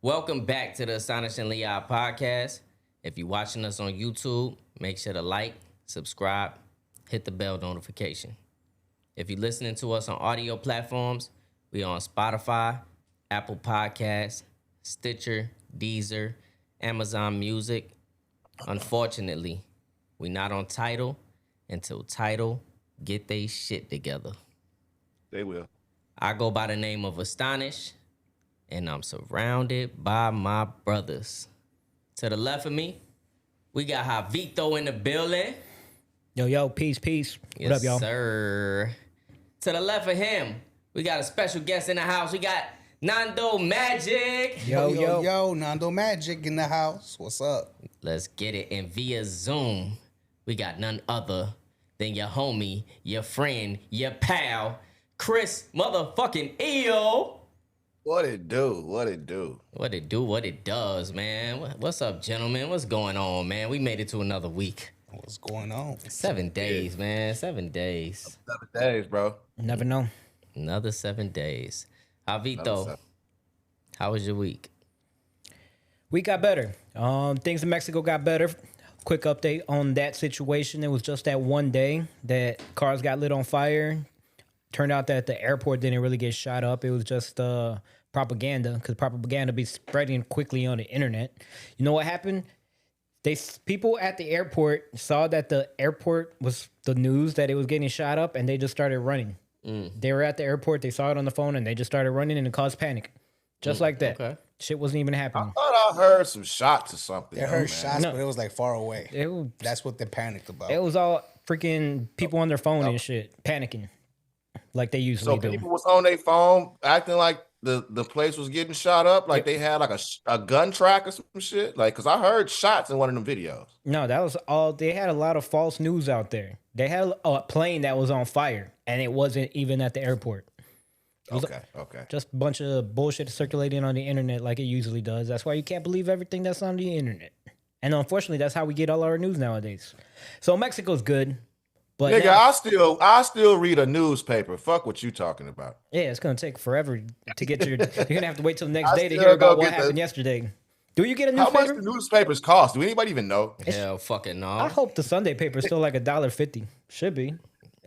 Welcome back to the AstonishinglyODD Podcast. If you're watching us on YouTube, make sure to like, subscribe, hit the bell notification. If you're listening to us on audio platforms, we on Spotify, Apple Podcasts, Stitcher, Deezer, Amazon Music. Unfortunately, we not on Tidal until Tidal get they shit together. They will. I go by the name of Astonish, and I'm surrounded by my brothers. To the left of me, we got Havito in the building. Yo, peace. Yes, What up, y'all? Sir. To the left of him, we got a special guest in the house. We got Nando Magic. Yo. Nando Magic in the house. What's up? Let's get it. And via Zoom, we got none other than your homie, your friend, your pal, Chris motherfucking EO. What it do? What it do? What it do, what it does, man. What's up, gentlemen? What's going on, man? We made it to another week. What's going on? 7 days, man. 7 days. 7 days, bro. Never know. Another 7 days. Javito, how was your week? We got better. Things in Mexico got better. Quick update on that situation. It was just that one day that cars got lit on fire. Turned out that the airport didn't really get shot up. It was just propaganda, because propaganda be spreading quickly on the internet. You know what happened? People at the airport saw that the airport was the news that it was getting shot up, and they just started running. They were at the airport, they saw it on the phone, and they just started running, and it caused panic. Just like that. Okay. Shit wasn't even I happening. thought I heard some shots or something. They heard shots, No. but it was like far away. It That's what they panicked about. was all freaking people on their phone and shit, panicking like they usually So do. people was on their phone acting like the place was getting shot up, like they had like a gun track or some shit. Like, cause I heard shots in one of them videos. No, that was all. They had a lot of false news out there. They had a plane that was on fire, and it wasn't even at the airport. Okay. Just a bunch of bullshit circulating on the internet like it usually does. That's why you can't believe everything that's on the internet. And unfortunately, that's how we get all our news nowadays. So Mexico's good, but Nigga, now, I still read a newspaper. Fuck what you talking about. yeah, it's gonna take forever to get your. You're gonna have to wait till the next I day to still hear about go what get happened the- yesterday. Do you get a How much newspaper? do newspapers cost? Do anybody even know? Hell fucking no. I hope the Sunday paper is still like $1.50. Should be.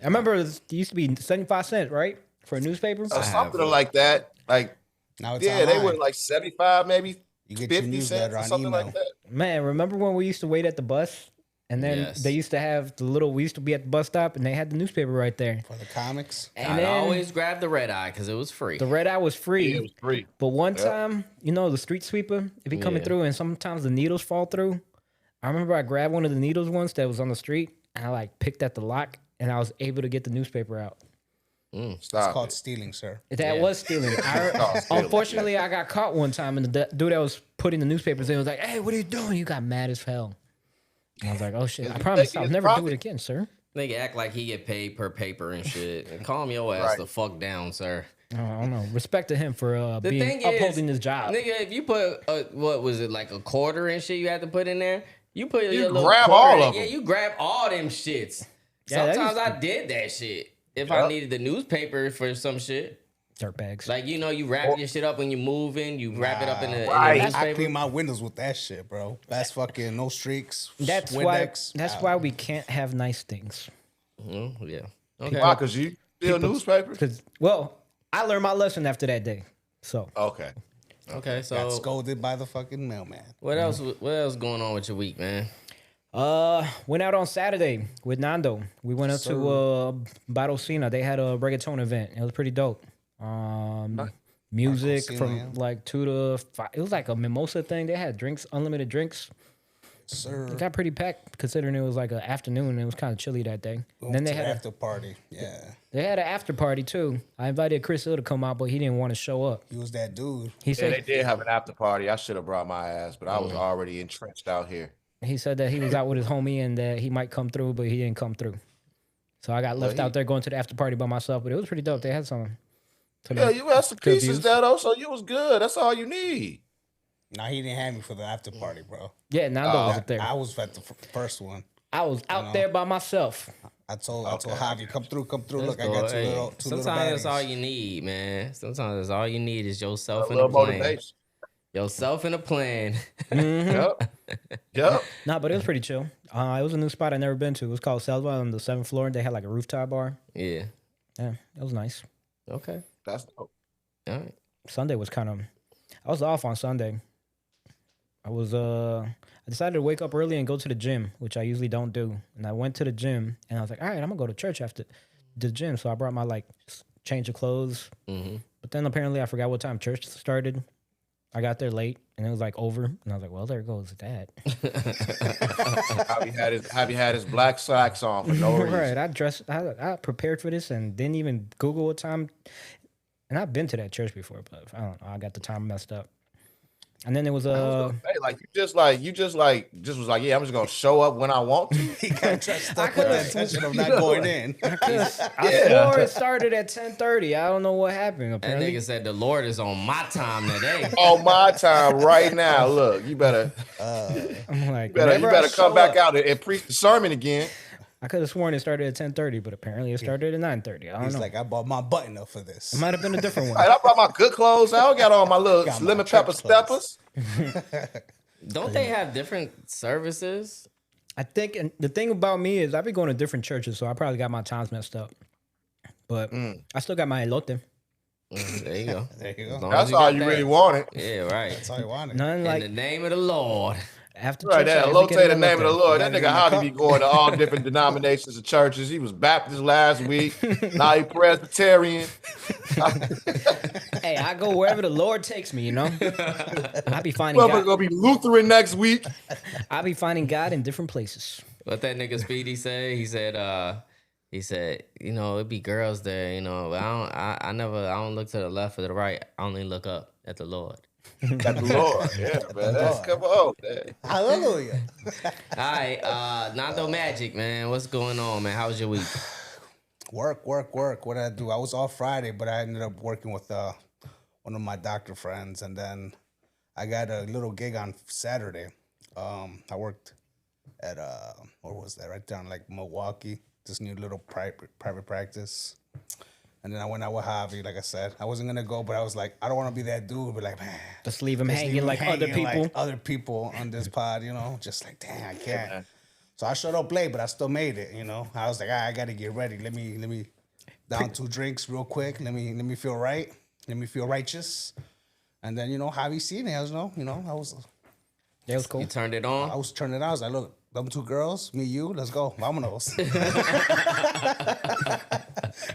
I remember it used to be 75 cents, right, for a newspaper. Something like that. Like, Now it's yeah, they online. were like 75, maybe You get your 50 newsletter cents or on something email. like that. Man, remember when we used to wait at the bus, and then Yes. they used to have we used to be at the bus stop, and they had the newspaper right there. For the comics. And I'd then always grab the red eye because it was free. the red eye was free. Yeah, it was free. But one time, the street sweeper, if he coming Yeah. through and sometimes the needles fall through. I remember I grabbed one of the needles once that was on the street, and I like picked at the lock, and I was able to get the newspaper out. It's Stop. called stealing, sir. That Yeah. was stealing. Unfortunately, I got caught one time, and the dude that was putting the newspapers in was like, "Hey, what are you doing?" You got mad as hell. And I was like, "Oh shit! I promise I'll his never do profit. it again, sir." Nigga act like he get paid per paper and shit. And calm your ass Right. the fuck down, sir. I don't know. Respect to him for The being thing upholding is, his job. Nigga, if you put what was it, like a quarter and shit you had to put in there, you put your little grab quarter all in- of Yeah, them. you grab all them shits. Yeah, that Sometimes used I did that shit. If I Yep. needed the newspaper for some shit. Dirtbags. Like, you wrap your shit up when you're moving, you wrap it up in the Right. in the I newspaper. clean my windows with that shit, bro. That's fucking no streaks. That's Windex. why we can't have nice things. Yeah. Okay. Why? Because you steal newspapers? Because I learned my lesson after that day. So Okay. Okay, Got so scolded by the fucking mailman. what else going on with your week, man? went out on Saturday with Nando. We went up to Barocina. They had a reggaeton event. It was pretty dope. Music Barocina, from yeah. like 2 to 5. It was like a mimosa thing. They had drinks, unlimited drinks. Sir. It got pretty packed considering it was like an afternoon and it was kind of chilly that day. Went Then they to had the a, after party. Yeah. they had an after party too. I invited Chris Hill to come out, but he didn't want to show up. He was that dude. He Yeah, said they did have an after party. I should have brought my ass, but I was already entrenched out here. he said that he was out with his homie and that he might come through, but he didn't come through. So I got left out there going to the after party by myself, but it was pretty dope. They had some. Yeah, you had some Good pieces views. there, though, so you was good. That's all you need. Nah, he didn't have me for the after party, bro. Yeah, Nando wasn't there. I was at the first one. I was out there by myself. I told Javi, come through. Look, I Go, got two hey, little two sometimes little that's all baddies. you need, man. Sometimes that's all you need is yourself A in the little plane. motivation. Yourself in a plan. Yep. Yep. Nah, but it was pretty chill. It was a new spot I never been to. It was called Selva on the 7th floor. They had like a rooftop bar. Yeah. Yeah, it was nice. Okay. That's dope. All right. Sunday was kind of. I was off on Sunday. I decided to wake up early and go to the gym, which I usually don't do. And I went to the gym and I was like, all right, I'm gonna go to church after the gym. So I brought my like change of clothes. Mm-hmm. But then apparently I forgot what time church started. I got there late and it was like over. And I was like, well, there goes that. Javi had his black slacks on for no reason. Right. I prepared for this and didn't even Google what time. And I've been to that church before, but I don't know. I got the time messed up. And then there was just was like, yeah, I'm just gonna show up when I want to. He got stuck with the intention of not going in. I swore it started at 10:30. I don't know what happened. That Apparently, nigga said the Lord is on my time today. On my time right now. Look, you better I'm like, you better come back out and preach the sermon again. I could have sworn it started at 10:30, but apparently it started at 9:30. I don't He's know. like, I bought my button up for this. It might have been a different one. Right, I brought my good clothes out. Got on my little Got my lemon church pepper clothes. steppers. Don't they have different services? I think, and the thing about me is I've been going to different churches, so I probably got my times messed up. But I still got my elote. There you go. There you As go. long as That's all got you that. really wanted. Yeah, right. That's all you wanted. Nothing In like the name of the Lord. after Right, church. that I Elote, get the name of the elote. Lord. That Right, nigga in Javi the be cup. going to all different denominations of churches. He was Baptist last week. Now he Presbyterian. Hey, I go wherever the Lord takes me, you know? I be finding Motherfucker God. gonna be Lutheran next week. I be finding God in different places. What that nigga Speedy say? He said, you know, it'd be girls there, you know, but I don't look to the left or the right. I only look up at the Lord. Got the Lord. Yeah, man. That's come on, man. Hallelujah. All right, Nando Magic, man. What's going on, man? How was your week? Work. What did I do? I was off Friday, but I ended up working with one of my doctor friends, and then I got a little gig on Saturday. I worked at where was that? Right down like Milwaukee. This new little private practice. And then I went out with Javi, like I said. I wasn't gonna go, but I was like, I don't want to be that dude, but like, man, Just leave him hanging like other people. like other people on this pod, you know, just like, damn, I can't. So I showed up late, but I still made it, you know. I was like, I gotta get ready. Let me down 2 drinks real quick. Let me feel right. Let me feel righteous. And then, you know, Javi seen it. I was, I was That was cool. You turned it I on? was turning it on. I was like, look, them 2 girls, me, you, let's go. Vámonos.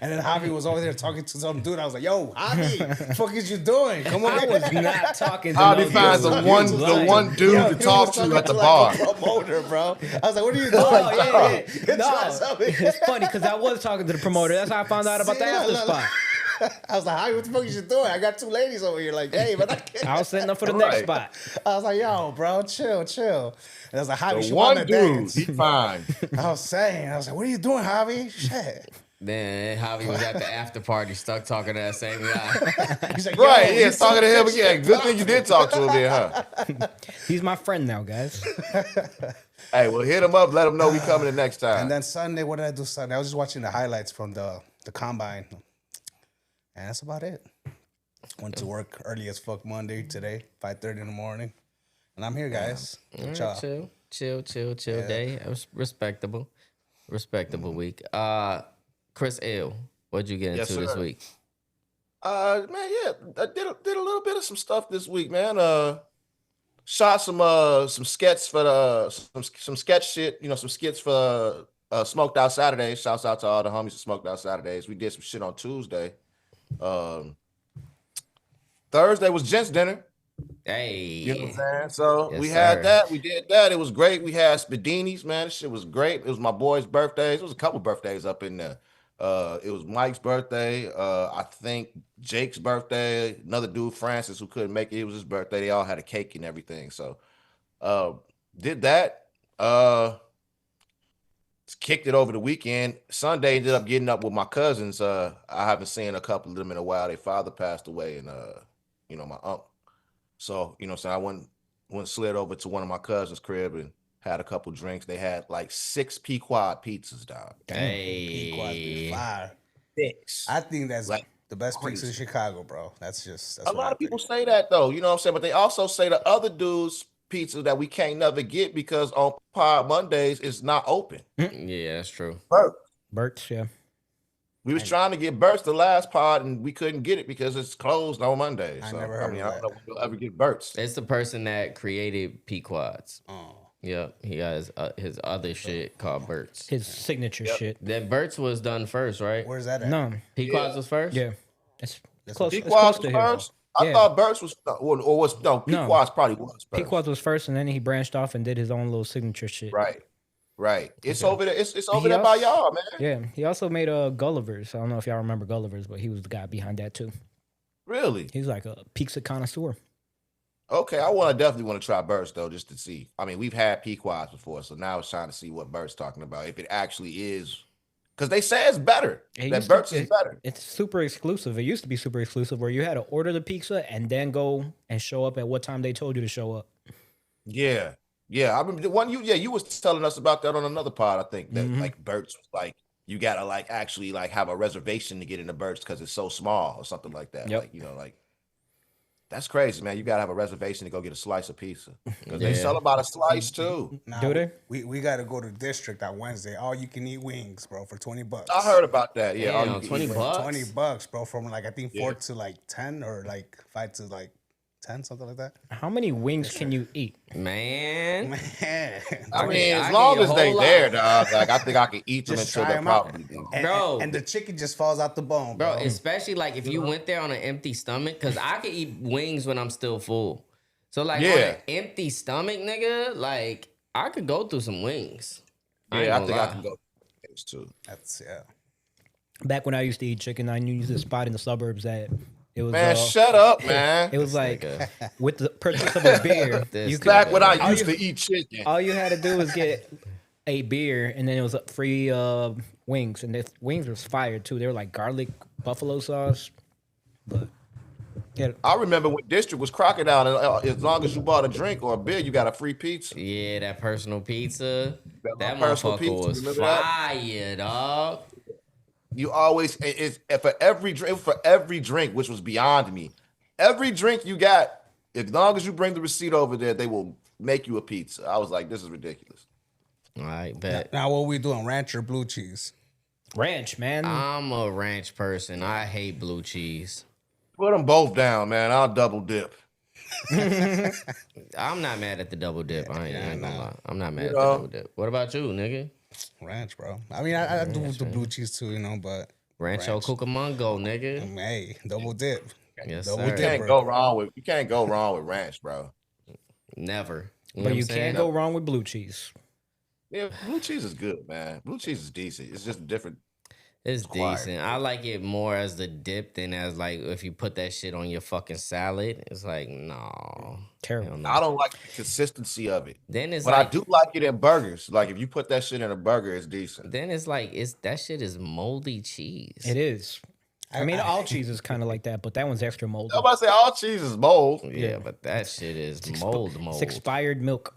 And then Javi was over there talking to some dude. I was like, yo, Javi, the fuck is you doing? Come on. I was not talking to Javi no finds dude. the one dude Yo, to he talk was to talking at the like bar. a promoter, bro. I was like, what are you doing? Oh, yeah. No, Try it's funny because I was talking to the promoter. That's how I found out about the after spot. I was like, Javi, what the fuck is you doing? I got 2 ladies over here. Like, hey, but I can't. I was setting up for the Right. next spot. I was like, yo, bro, chill. And I was like, Javi, The she wanna one dude, dance. he fine. I was like, what are you doing, Javi? Shit. Then Javi was at the after party, stuck talking to that same guy. He's like, Right, yo, yeah, you talking to him said again. shit. Good thing you did talk to him there, huh? He's my friend now, guys. Hey, well, hit him up. Let him know we coming the next time. And then Sunday, what did I do Sunday? I was just watching the highlights from the combine. And that's about it. Went to work early as fuck Monday today, 5:30 in the morning. And I'm here, guys. All Good right, job. chill day. It was respectable week. Chris L, what'd you get Yes, into this sir. week? Man, yeah, I did a little bit of some stuff this week, man. Shot some skets for the some sketch shit, some skits for Smoked Out Saturdays. Shouts out to all the homies at Smoked Out Saturdays. We did some shit on Tuesday. Thursday was gents dinner. Hey, You know what I'm saying? So Yes, we had sir. that. We did that. It was great. We had spadinis, man. This shit was great. It was my boy's birthdays. It was a couple birthdays up in there. It was Mike's birthday. I think Jake's birthday. Another dude, Francis, who couldn't make it. It was his birthday. They all had a cake and everything. So did that. Kicked it over the weekend. Sunday ended up getting up with my cousins. I haven't seen a couple of them in a while. Their father passed away, and my uncle. So, so I went slid over to one of my cousins' crib and had a couple drinks. They had like 6 Pequod pizzas, dog. Pequod's be hey, fire. 6. I think that's Like- The best pizza in Crazy. Chicago, bro. That's A what lot I of people think. say that though, you know what I'm saying? But they also say the other dude's pizza that we can't never get because on Pod Mondays it's not open. Yeah, that's true. Bert. Bert's, yeah. We was trying to get Bert's the last pod and we couldn't get it because it's closed on Monday. I So never heard I of don't that. know if we'll ever get Bert's. It's the person that created Pequods. Oh. Yep, he has his other shit called Bert's. His signature shit. That Bert's was done first, right? Where's that at? No. Pequods was first. Yeah. It's That's close. what- It's Pequod's close was to him. first. I Yeah. thought Bert's was or was no, Pequod's probably was first. Pequod's was first, and then he branched off and did his own little signature shit. Right. It's over there. It's over He there by also- y'all, man. Yeah. He also made Gulliver's. I don't know if y'all remember Gulliver's, but he was the guy behind that too. Really? He's like a pizza connoisseur. Okay, I definitely want to try Bert's though, just to see. I mean, we've had Pequod's before, so now it's trying to see what Bert's talking about. If it actually is, because they say it's better. It That used to- Bert's is better. It's super exclusive. It used to be super exclusive where you had to order the pizza and then go and show up at what time they told you to show up. Yeah. I remember the one you was telling us about that on another pod. I think that Mhm. like Bert's was like you gotta like actually like have a reservation to get into Bert's because it's so small or something like that. Yep. Like, you know, like that's crazy, man. You gotta have a reservation to go get a slice of pizza. Because they Yeah. sell about a slice too. Nah, Do they? We got to go to District on Wednesday. All you can eat wings, bro, for $20. I heard about that. Yeah, all Damn, you can 20 eat. bucks? $20, bro, from like I think 4 Yeah. to like 10 or like 5 to like 10, something like that. How many wings can you eat? Man, Man, I mean, I as can long eat a as they whole there, lot. dog. Like I think I can eat them just until try they're them out, probably done. and, Bro. and the chicken just falls out the bone, bro, bro. especially like if you went there on an empty stomach, because I can eat wings when I'm still full. So like on Yeah. an empty stomach, nigga, like I could go through some wings. ain't Yeah, I gonna think I lie. can go things too. That's yeah. Back when I used to eat chicken, I used a spot in the suburbs that it was Man, shut up, man. it was like nigga. with the purchase of a beer, This you nigga. could, Back when I all used you- to eat chicken. all you had to do was get a beer, and then it was free wings, and the wings was fire too. They were like garlic buffalo sauce, but yeah, I remember when District was Crocodile, and as long as you bought a drink or a beer, you got a free pizza. Yeah, that personal pizza. That personal motherfucker pizza, was remember that? fire, dog. You always it's for every drink, which was beyond me. Every drink you got, as long as you bring the receipt over there, they will make you a pizza. I was like, this is ridiculous. All right, bet. Now what we doing? Ranch or blue cheese? ranch, man. I'm a ranch person. I hate blue cheese. Put them both down, man. I'll double dip. I'm not mad at the double dip. I ain't gonna lie. I'm not mad at the know. double dip. What about you, nigga? Ranch, bro. I mean, I do the blue cheese too, you know, but Rancho Cucamonga, nigga. hey, double dip. Yes, Double sir. You can't go wrong with ranch, bro. Never. know but what you I'm saying? can't go wrong with blue cheese. Yeah, blue cheese is good, man. Blue cheese is decent. It's just different. It's Quiet. decent. I like it more as the dip than as like if you put that shit on your fucking salad. It's like no, Terrible. hell no. I don't like the consistency of it, Then it's but like I do like it in burgers. Like if you put that shit in a burger, it's decent. then it's like it's that shit is moldy cheese. It is. I mean, all cheese is kind of like that, but that one's extra moldy. I'm about to say all cheese is mold. Yeah, but that shit is mold. It's expired milk.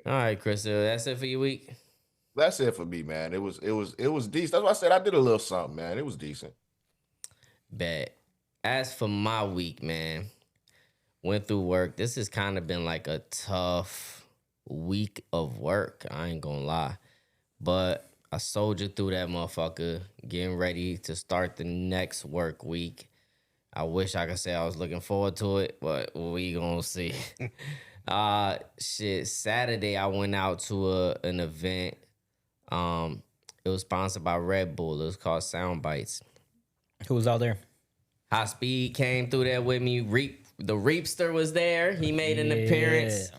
All right, Chris, that's it for your week. That's it for me, man. It was decent. That's why I said I did a little something, man. It was decent. Bet. As for my week, man, went through work. This has kind of been like a tough week of work. I ain't gonna lie. But I soldiered through that motherfucker, getting ready to start the next work week. I wish I could say I was looking forward to it, but we gonna see. Saturday I went out to an event. It was sponsored by Red Bull. It was called Sound Bites. Who was out there? High Speed came through there with me. The Reapster was there. He made an appearance.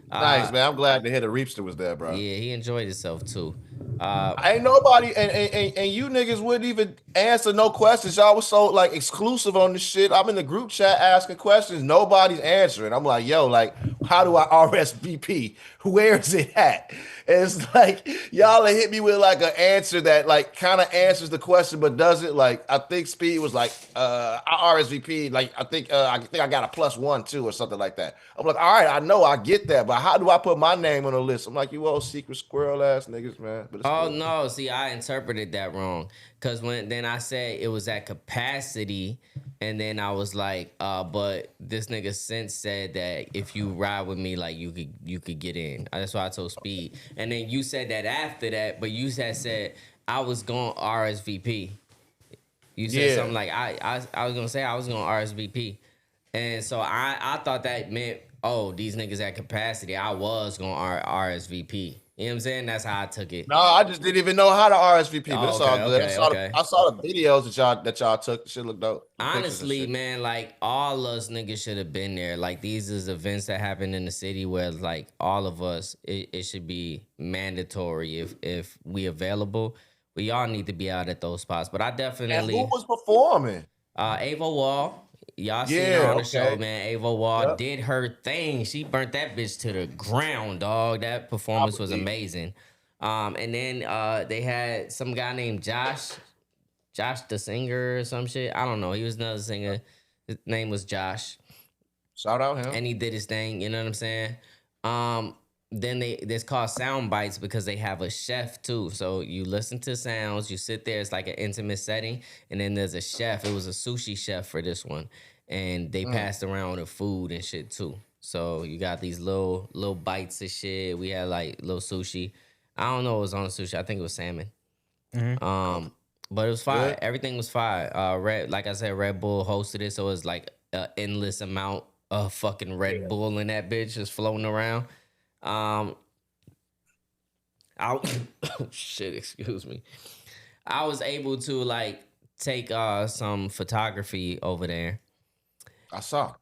Nice, man. I'm glad to hear the Reapster was there, bro. Yeah, he enjoyed himself too. Ain't nobody and you niggas wouldn't even answer no questions. Y'all was so like exclusive on this shit. I'm in the group chat asking questions. Nobody's answering. I'm like, yo, like, how do I RSVP? Where is it at? And it's like y'all hit me with like an answer that like kind of answers the question but doesn't. Like I think Speed was like, I RSVP. Like I think I got a +1 too or something like that. I'm like, all right, I know I get that, but how do I put my name on the list? I'm like, you old secret squirrel ass niggas, man. But it's Oh cool. no, see, I interpreted that wrong. Cause then I said it was at capacity, and then I was like, but this nigga since said that if you ride with me, like you could get in. That's why I told Speed. And then you said that after that, but you said I was going RSVP. You said something like I was gonna say I was going RSVP. And so I thought that meant, oh, these niggas at capacity. I was going RSVP. You know what I'm saying? That's how I took it. No, I just didn't even know how to RSVP, but it's all good. Okay. I saw the videos that y'all took. The shit looked dope. Honestly, man, like all us niggas should have been there. Like these is events that happen in the city where like all of us, it should be mandatory if we available. We all need to be out at those spots. But I definitely. And who was performing? Ava Wall. Y'all seen her on the show, man. Ava Wall did her thing. She burnt that bitch to the ground, dog. That performance was amazing. And then they had some guy named Josh the singer or some shit. I don't know. He was another singer. His name was Josh. Shout out him. And he did his thing, you know what I'm saying? Then it's called sound bites because they have a chef too. So you listen to sounds, you sit there, it's like an intimate setting, and then there's a chef. It was a sushi chef for this one. And they passed around the food and shit too. So you got these little bites of shit. We had like little sushi. I don't know what was on the sushi. I think it was salmon. Mm-hmm. But it was fire. Good. Everything was fire. Like I said, Red Bull hosted it, so it's like an endless amount of fucking Red Bull in that bitch just floating around. Shit, excuse me. I was able to like take some photography over there. I saw.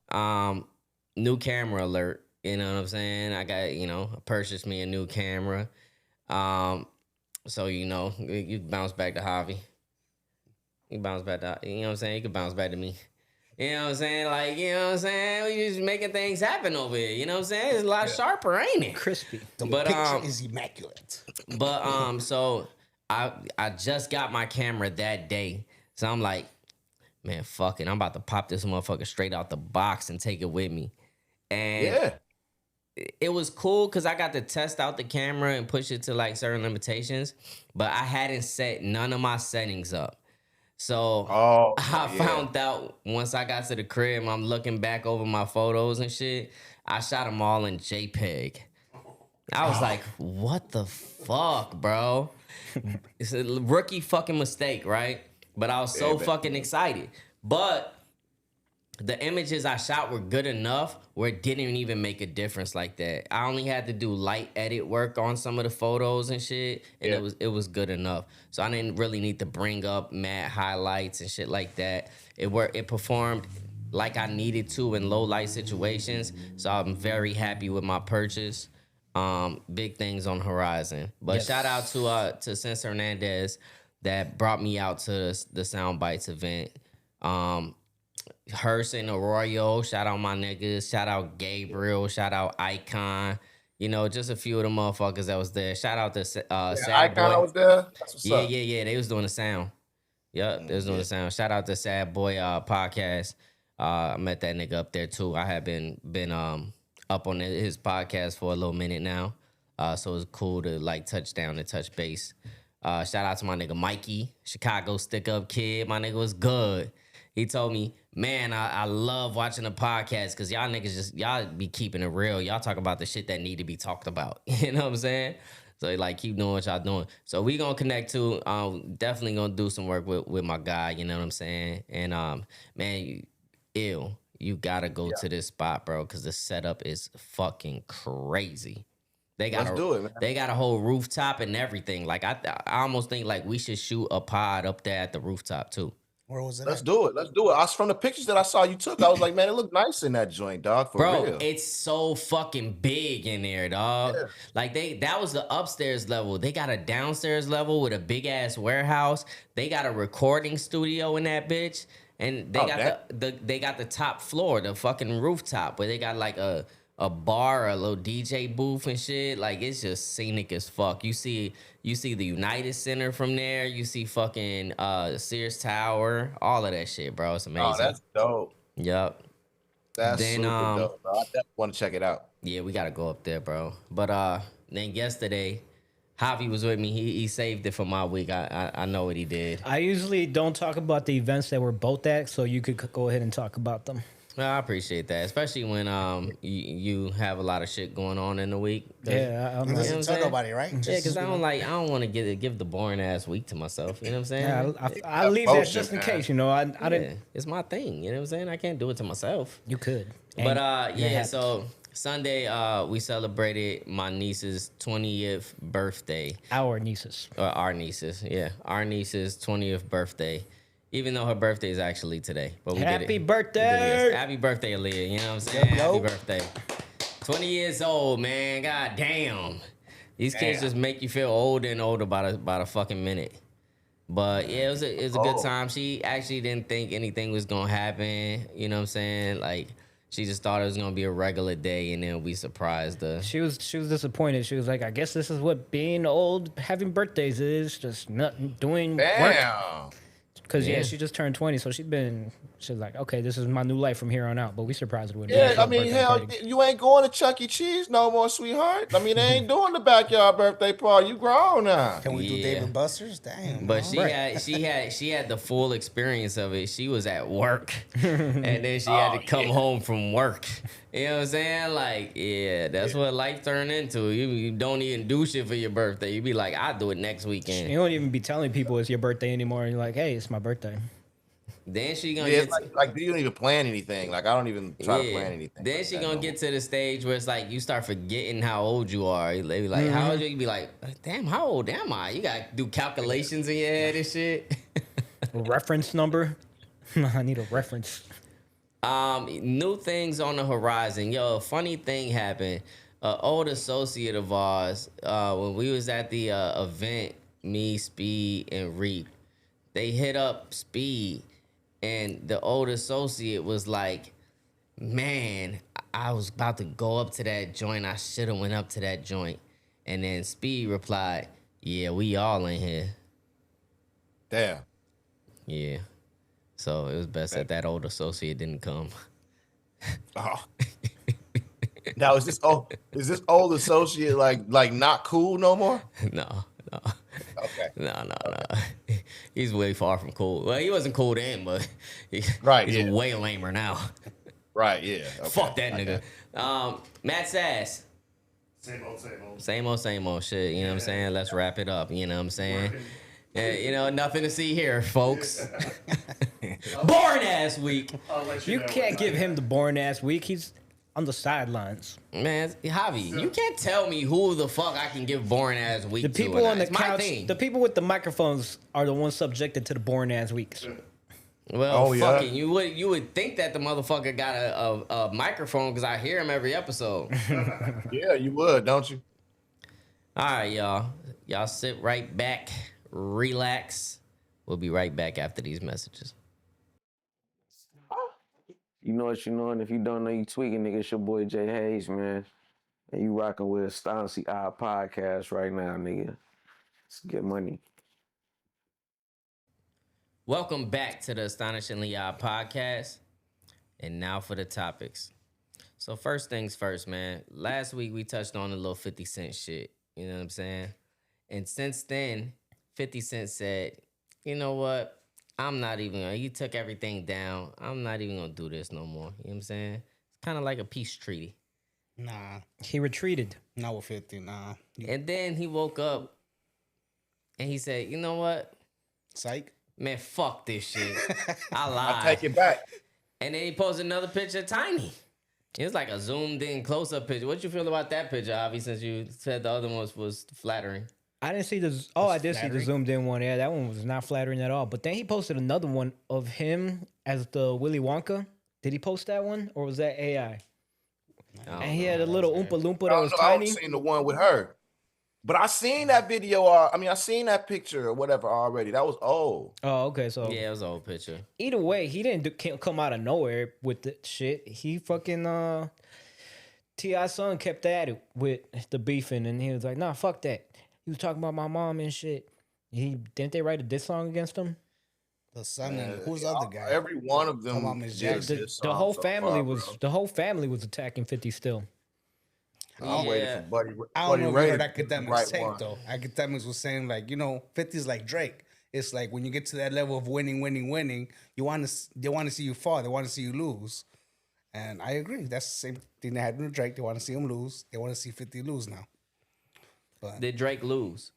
New camera alert. You know what I'm saying? I got, I purchased me a new camera. So you bounce back to Javi. You bounce back to, you know what I'm saying? You can bounce back to me. You know what I'm saying? Like, you know what I'm saying? We just making things happen over here. You know what I'm saying? It's a lot sharper, ain't it? Crispy. The picture is immaculate. But so I just got my camera that day. So I'm like, man, fuck it. I'm about to pop this motherfucker straight out the box and take it with me. And it was cool because I got to test out the camera and push it to like certain limitations, but I hadn't set none of my settings up. So I found out once I got to the crib, I'm looking back over my photos and shit. I shot them all in JPEG. I was like, what the fuck, bro? It's a rookie fucking mistake, right? But I was so fucking excited. But the images I shot were good enough where it didn't even make a difference like that. I only had to do light edit work on some of the photos and shit, and it was good enough. So I didn't really need to bring up mad highlights and shit like that. It performed like I needed to in low light situations. So I'm very happy with my purchase. Big things on the horizon. But shout out to Sense Hernandez that brought me out to the Sound Bites event. Hearst and Arroyo, shout out my niggas. Shout out Gabriel. Shout out Icon. Just a few of the motherfuckers that was there. Shout out to Sad Icon Boy. Was there. That's what's up. Yeah. They was doing the sound. Yep, they was doing the sound. Shout out to Sad Boy podcast. I met that nigga up there too. I have been up on his podcast for a little minute now. So it's cool to like touch down and touch base. Shout out to my nigga Mikey, Chicago stick up kid. My nigga was good. He told me, man, I love watching the podcast because y'all niggas y'all be keeping it real. Y'all talk about the shit that need to be talked about. You know what I'm saying? So like keep doing what y'all doing. So we gonna connect too. Definitely gonna do some work with my guy. You know what I'm saying? And man, you gotta go to this spot, bro, because the setup is fucking crazy. They got a whole rooftop and everything. Like I almost think like we should shoot a pod up there at the rooftop too. Where was it? Let's do it. From the pictures that I saw you took, I was like, man, it looked nice in that joint, dog. For real. It's so fucking big in there, dog. Yeah. Like that was the upstairs level. They got a downstairs level with a big ass warehouse. They got a recording studio in that bitch, and they got the top floor, the fucking rooftop, where they got like a a bar, a little DJ booth and shit. Like it's just scenic as fuck. You see the United Center from there. You see fucking Sears Tower, all of that shit, bro. It's amazing. Oh, that's dope. Yep. That's Then, super dope, bro. I definitely want to check it out. Yeah, we gotta go up there, bro. But then yesterday, Javi was with me. He saved it for my week. I know what he did. I usually don't talk about the events that we're both at, so you could go ahead and talk about them. Well, I appreciate that, especially when you have a lot of shit going on in the week. Yeah, I'm He like, doesn't tell nobody, right? Yeah, because I don't want to give the boring ass week to myself. You know what I'm saying? yeah, I leave that Emotion, just in man. case, you know. I didn't. Yeah, it's my thing. You know what I'm saying? I can't do it to myself. You could, But And yeah, happens. so Sunday we celebrated my niece's 20th birthday. Our nieces. Our niece's 20th birthday. Even though her birthday is actually today, but we did it. Happy We birthday! did it. Yes. Happy birthday, Aaliyah. You know what I'm saying? Yo. Happy birthday. 20 years old, man. God damn. These kids just make you feel older and older by the fucking minute. But yeah, it was a good time. She actually didn't think anything was gonna happen. You know what I'm saying? Like she just thought it was gonna be a regular day, and then we surprised her. She was disappointed. She was like, I guess this is what being old, having birthdays is, just not doing work. Damn. Because Yeah. she just turned 20, so she's like, okay, this is my new life from here on out. But we surprised her with a Yeah, birthday I mean, hell, party. you ain't going to Chuck E. Cheese no more, sweetheart. I mean, they ain't doing the backyard birthday party. You grown now. Can we do Yeah. David Buster's? Damn. But man. she had the full experience of it. She was at work, and then she had to come home from work. You know what I'm saying? Like, yeah, that's what life turned into. You don't even do shit for your birthday. You be like, I'll do it next weekend. You don't even be telling people it's your birthday anymore. And you're like, hey, it's my birthday. Then she gonna Yeah, get it's like you don't even plan anything. Like, I don't even try to plan anything. Then like she that gonna no get to the stage where it's like you start forgetting how old you are. They be like, how old you? You be like, damn, how old am I? You gotta do calculations in your head and shit. A reference number? I need a reference. New things on the horizon. Yo, a funny thing happened. An old associate of ours, when we was at the event, me, Speed, and Reap, they hit up Speed, and the old associate was like, man, I was about to go up to that joint. I should have went up to that joint. And then Speed replied, yeah, we all in here. Damn. Yeah. So it was best that that old associate didn't come. Oh. Now is this old associate like not cool no more? No. Okay. No. He's way far from cool. Well, he wasn't cool then, but Right, he's yeah. way lamer now. Right, yeah. Okay. Fuck that Okay. nigga. Matt Sass. Same old shit. You know what I'm saying? Let's wrap it up. You know what I'm saying? You know, nothing to see here, folks. Boring ass week. You can't give him the boring ass week. He's on the sidelines. Man, Javi, you can't tell me who the fuck I can give boring ass week The to. people or on not. the It's my couch, thing. the people with the microphones are the ones subjected to the boring ass weeks. Well, Oh, yeah. fucking, you would think that the motherfucker got a microphone because I hear him every episode. Yeah, you would, don't you? All right, y'all. Y'all sit right back, relax. We'll be right back after these messages. You know what you know, and if you don't know, you tweaking, nigga. It's your boy Jay Hayes, man. And you rocking with AstonishinglyODD Podcast right now, nigga. Let's get money. Welcome back to the Astonishingly Odd Podcast. And now for the topics. So first things first, man. Last week we touched on a little 50 Cent shit. You know what I'm saying? And since then, 50 Cent said, you know what? I'm not even gonna, you took everything down. I'm not even gonna do this no more. You know what I'm saying? It's kind of like a peace treaty. Nah, He retreated. not with 50. Nah. And then he woke up and he said, you know what? Psych. Man, fuck this shit. I lied. I take it back. And then he posted another picture of Tiny. It was like a zoomed in close up picture. What you feel about that picture, Avi, since you said the other one was flattering? I didn't see the. Oh, I did see the flattering. zoomed in one. Yeah, that one was not flattering at all. But then he posted another one of him as the Willy Wonka. Did he post that one or was that AI? And he had a little Oompa Loompa that was I tiny. seen the one with her. But I seen that video, I seen that picture or whatever already. That was old. Oh, okay. So Yeah, it was an old picture. either way, he didn't can't come out of nowhere with the shit. He fucking T.I.'s son kept at it with the beefing, and he was like, "Nah, fuck that." He was talking about my mom and shit. Didn't they write a diss song against him? The son and who's the other guy? Every one of Come on, them Miss did a Jackson. diss The song whole so family far, was bro. the whole family was attacking 50 still. I'm waiting Yeah. for Buddy. I don't Buddy know if Ray you heard to Academics write take one. though. Academics was saying like, 50's like Drake. It's like when you get to that level of winning, they want to see you fall. They want to see you lose. And I agree. That's the same thing that happened with Drake. They want to see him lose. They want to see 50 lose now. But Did Drake lose?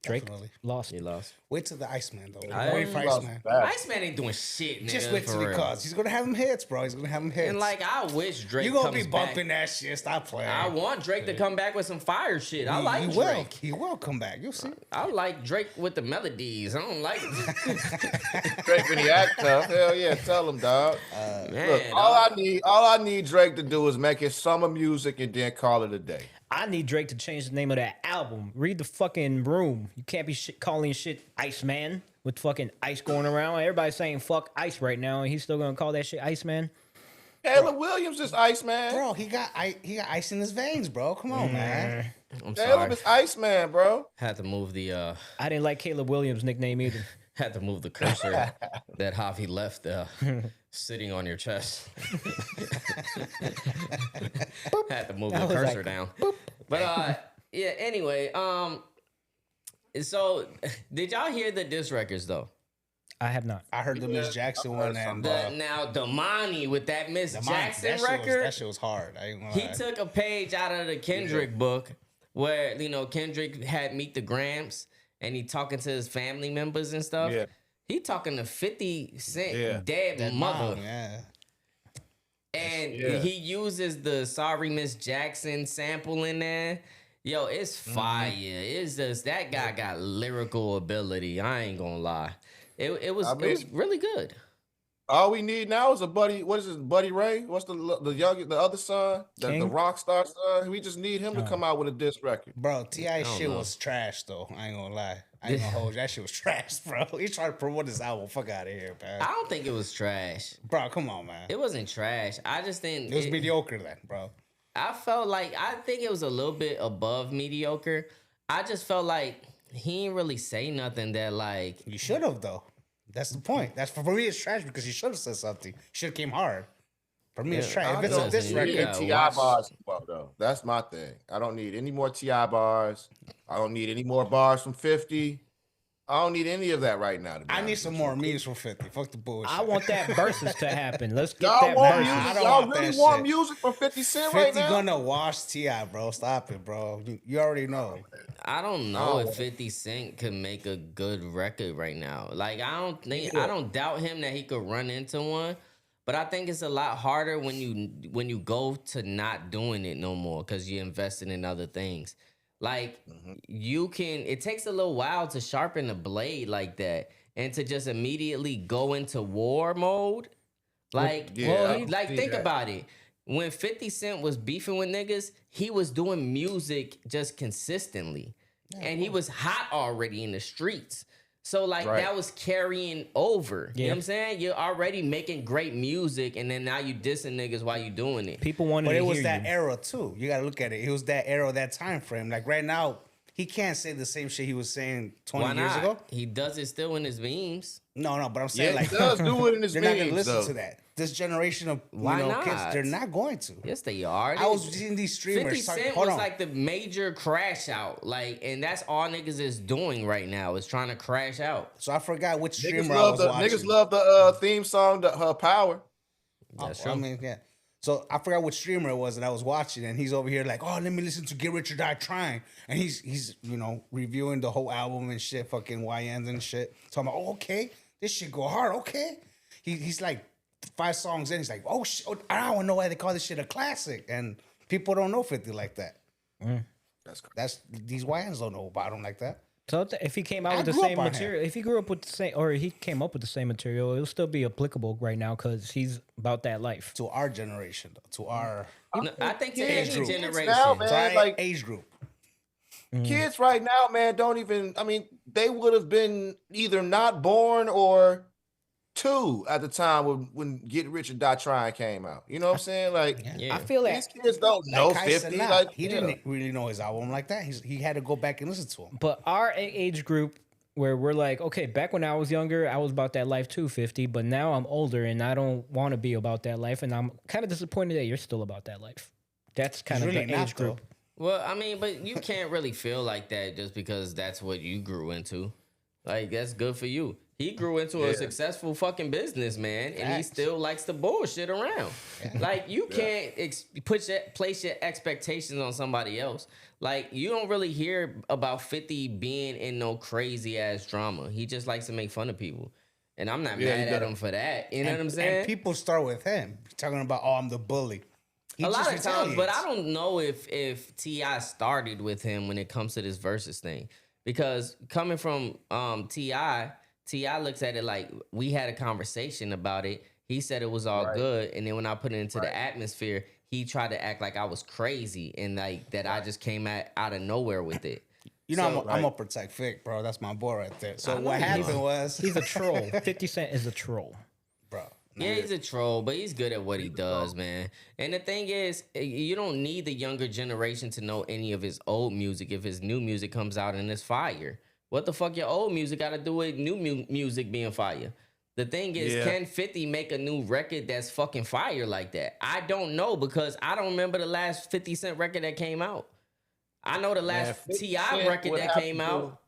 Drake definitely. lost. He lost. Wait till the Iceman though. I Wait for Lost Iceman. bad. Iceman ain't doing shit, nigga. Just wait till for he real. calls. He's gonna have him hits, bro. He's gonna have him hits. And like, I wish Drake you gonna comes be bumping back. that shit. Stop playing. I want Drake to come back with some fire shit. I like he Drake. will. He will come back. You'll see. I like Drake with the melodies. I don't like Drake when he act tough. Hell yeah, tell him, dog. man. Look, all I need Drake to do is make his summer music and then call it a day. I need Drake to change the name of that album. Read the fucking room. You can't be calling shit Iceman with fucking ice going around. Everybody's saying fuck ice right now, and he's still gonna call that shit Iceman. Caleb Williams is Iceman. Bro, he got ice in his veins, bro. Come on, man. I'm Caleb sorry. is Iceman, bro. Had to move the I didn't like Caleb Williams' nickname either. had to move the cursor that Javi left sitting on your chest. Had to move the was cursor like, down. But yeah, anyway, so did y'all hear the diss records though? I have not. I heard the Miss Jackson one and Now Damani with that Miss Jackson that record, shit was hard. I ain't gonna he lie. took a page out of the Kendrick book where Kendrick had Meet the Grams and he talking to his family members and stuff. Yeah. He talking to 50 Cent Yeah. dead That mother. mom, yeah. And Yeah. he uses the Sorry Miss Jackson sample in there. Yo, it's fire. It's just that guy got lyrical ability. I ain't gonna lie. It was really good. All we need now is a Buddy. What is it, Buddy Ray? What's the other son, the King? rock star son? We just need him to come out with a diss record. Bro, T.I. shit know. was trash though. I ain't gonna lie. I ain't gonna hold you. That shit was trash, bro. He tried to promote his album. Fuck out of here, man. I don't think it was trash. Bro, come on, man. It wasn't trash. I just didn't. It was mediocre then, bro. I felt like I think it was a little bit above mediocre. I just felt like he didn't really say nothing that like. You should have though. That's the point. That's for me. It's trash because you should have said something. Should have came hard. For me, it's trash. If it's a diss Yeah. record, T.I. bars, though. That's my thing. I don't need any more T.I. bars. I don't need any more bars from 50. I don't need any of that right now. To be I need honest some with more you. memes from 50. Fuck the bullshit. I want that versus to happen. Let's get Y'all that want versus. music? I don't Y'all want really that want shit. music from 50 Cent 50 right now? gonna wash T.I., bro. Stop it, bro. You already know. I don't know if 50 Cent could make a good record right now. Like I don't doubt him that he could run into one, but I think it's a lot harder when you go to not doing it no more because you're investing in other things. Like it takes a little while to sharpen the blade like that and to just immediately go into war mode. Like, Yeah, I can see think that. about it. When 50 Cent was beefing with niggas, he was doing music just consistently. And he was hot already in the streets. So, like, Right. that was carrying over. You know Yeah. what I'm saying? You're already making great music, and then now you dissing niggas while you doing it. People wanted But to it was hear that you. era too. You gotta look at it. It was that era, that time frame. Like right now, he can't say the same shit he was saying 20 Why years not? ago. He does it still in his memes. No, but I'm saying Yeah, like he does do it in his they're not gonna memes, listen though. to that. This generation of Why kids, not? they're not going to. Yes, they are. I was seeing these 50 streamers. Cent Hold was on. like the major crash out. Like, and that's all niggas is doing right now is trying to crash out. So I forgot which Niggas streamer I love was the watching. niggas love the theme song, her power. That's I true. mean, yeah. So I forgot which streamer it was that I was watching, and he's over here like, "Oh, let me listen to Get Rich or Die Trying," and he's reviewing the whole album and shit, fucking YNs and shit. So I'm like, "Oh, okay, this shit go hard, okay." He's like 5 songs in, he's like, "Oh shit, I don't know why they call this shit a classic," and people don't know 50 like that. That's crazy. That's these YNs don't know about him like that. So if he came out I with the grew up same on him. material, if he grew up with the same, or he came up with the same material, it'll still be applicable right now because he's about that life. To our generation, though, to our No, I think to Age any group. generation. Now, man, to our like age group. kids right now, man, don't even. I mean, they would have been either not born or 2 at the time when Get Rich or Die Trying came out. You know what I'm saying? Like, Yeah. I feel these that, kids don't know Kai said 50. nah, Like, he didn't really know his album like that. He had to go back and listen to him. but our age group where we're like, okay, back when I was younger, I was about that life too, 50, but now I'm older and I don't want to be about that life, and I'm kind of disappointed that you're still about that life. That's kind of really the not, age group. Well, I mean, but you can't really feel like that just because that's what you grew into. Like, that's good for you. He grew into a successful fucking businessman, and he still likes to bullshit around. Like, you can't place your expectations on somebody else. Like, you don't really hear about 50 being in no crazy ass drama. He just likes to make fun of people. And I'm not mad at him for that. You know what I'm saying? And people start with him talking about, oh, I'm the bully. He a lot just of times, but I retaliates. don't know if T.I. started with him when it comes to this versus thing. Because coming from T.I. looks at it like we had a conversation about it. He said it was all good. And then when I put it into the atmosphere, he tried to act like I was crazy and like that I just came out of nowhere with it. You know, I'm gonna protect Vic, bro. That's my boy right there. So what happened was He's a troll. 50 Cent is a troll. bro. Yeah, he's a troll, but he's good at what he does, man. And the thing is, you don't need the younger generation to know any of his old music if his new music comes out and it's fire. What the fuck your old music got to do with new music being fire? The thing is, can 50 make a new record that's fucking fire like that? I don't know because I don't remember the last 50 Cent record that came out. I know the last T.I. record that came out.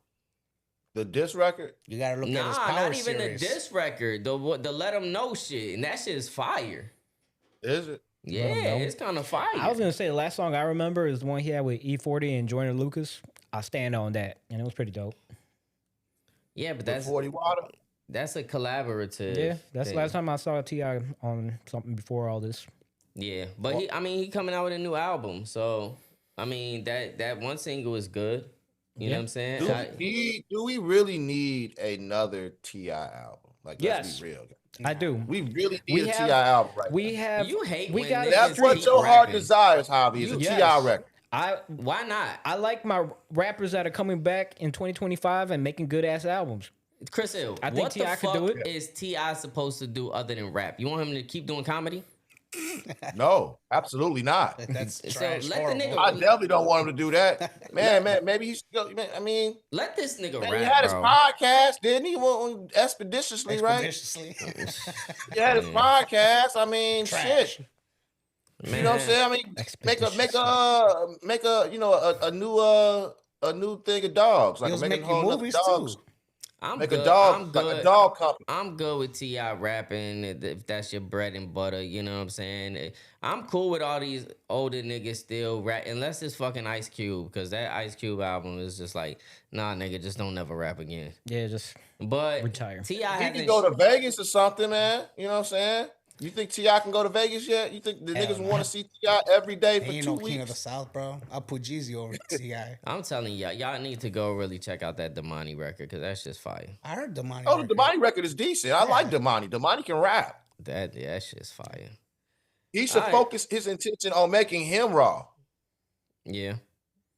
The diss record? You gotta look at his Nah, power not even series. the diss record. The Let 'Em Know shit. And that shit is fire. Is it? Yeah, it's kind of fire. I was going to say the last song I remember is the one he had with E40 and Joyner Lucas. I stand on that, and it was pretty dope. Yeah, but The that's 40 Water? that's a collaborative. Yeah, that's thing. the last time I saw T.I. on something before all this. Yeah, but he coming out with a new album, so I mean that one single is good. You know what I'm saying? Do we really need another T.I. album? Like, let's be real. I do. We really need a T.I. album right We now. have. You hate we when got. niggas That's what keep your heart rapping. desires, Javi, is a Yes. T.I. record. Why not? I like my rappers that are coming back in 2025 and making good ass albums. Chris Hill, I think what the T.I. could do fuck it. is T.I. supposed to do other than rap? You want him to keep doing comedy? No, absolutely not. That's So trash. let the nigga- I definitely don't want him to do that. Man, maybe he should go. Man, I mean, Let this nigga man, rap, he had his bro. podcast, didn't he? Well, expeditiously, right? Expeditiously. He had his podcast. I mean, Trash. shit. You know what I'm saying? I mean, make a new thing of dogs. He Like was make a making whole nother movies dogs. too. I'm Make good. a dog, I'm like good. a dog company. I'm good with T.I. rapping if that's your bread and butter, you know what I'm saying? I'm cool with all these older niggas still rap, unless it's fucking Ice Cube, because that Ice Cube album is just like, nah, nigga, just don't never rap again. Yeah, just But retire. T.I. He hasn't can go to Vegas or something, man. You know what I'm saying? You think T.I. can go to Vegas yet? You think the niggas want to see T.I. every day for Ain't 2 no weeks? king of the South, bro. I'll put Jeezy over T.I. I'm telling y'all need to go really check out that Damani record, because that's just fire. I heard Damani. Oh, the Damani record is decent. I like Damani. Damani can rap. That shit's fire. He should Alright. focus his intention on making him raw. Yeah.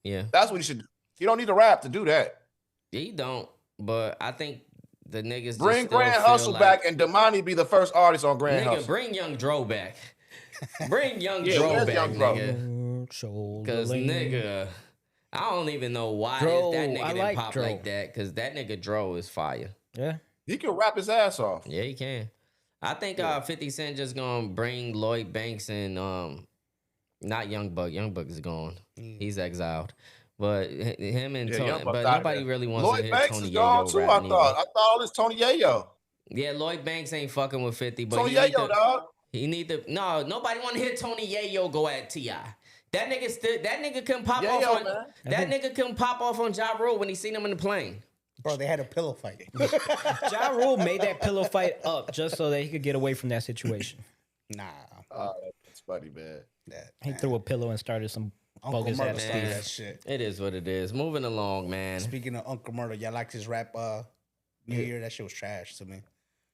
Yeah. That's what he should do. He don't need to rap to do that. He don't, but I think the niggas Bring just still Grand feel Hustle like, back and Damani be the first artist on Grand nigga, Hustle. bring Young Dro back. Bring Young Yeah, Dro where's back, Young Dro? nigga. Because, nigga, I don't even know why Dro, that I nigga didn't like pop Dro. like that. Because that nigga Dro is fire. Yeah. He can rap his ass off. Yeah, he can. I think 50 Cent just gonna bring Lloyd Banks and not Young Buck. Young Buck is gone. He's exiled. But him and Yeah, Tony, Young Buck but out nobody there. really wants Lloyd to hear Banks Tony is gone Yayo too, rap I neither. thought. I thought all this Tony Yayo. Yeah, Lloyd Banks ain't fucking with 50, but Tony he need Yayo, to, dog. he need to. No, nobody want to hear Tony Yayo go at Ti. That nigga couldn't pop Yayo, off on man. that nigga couldn't pop off on Ja Rule when he seen him in the plane. Bro, they had a pillow fight. Ja Rule made that pillow fight up just so that he could get away from that situation. Nah. That's funny, man. He threw a pillow and started some Uncle bogus Murder ass started beef. that shit. It is what it is. Moving along, man. Speaking of Uncle Murder, y'all liked his rap New Year? That shit was trash to me.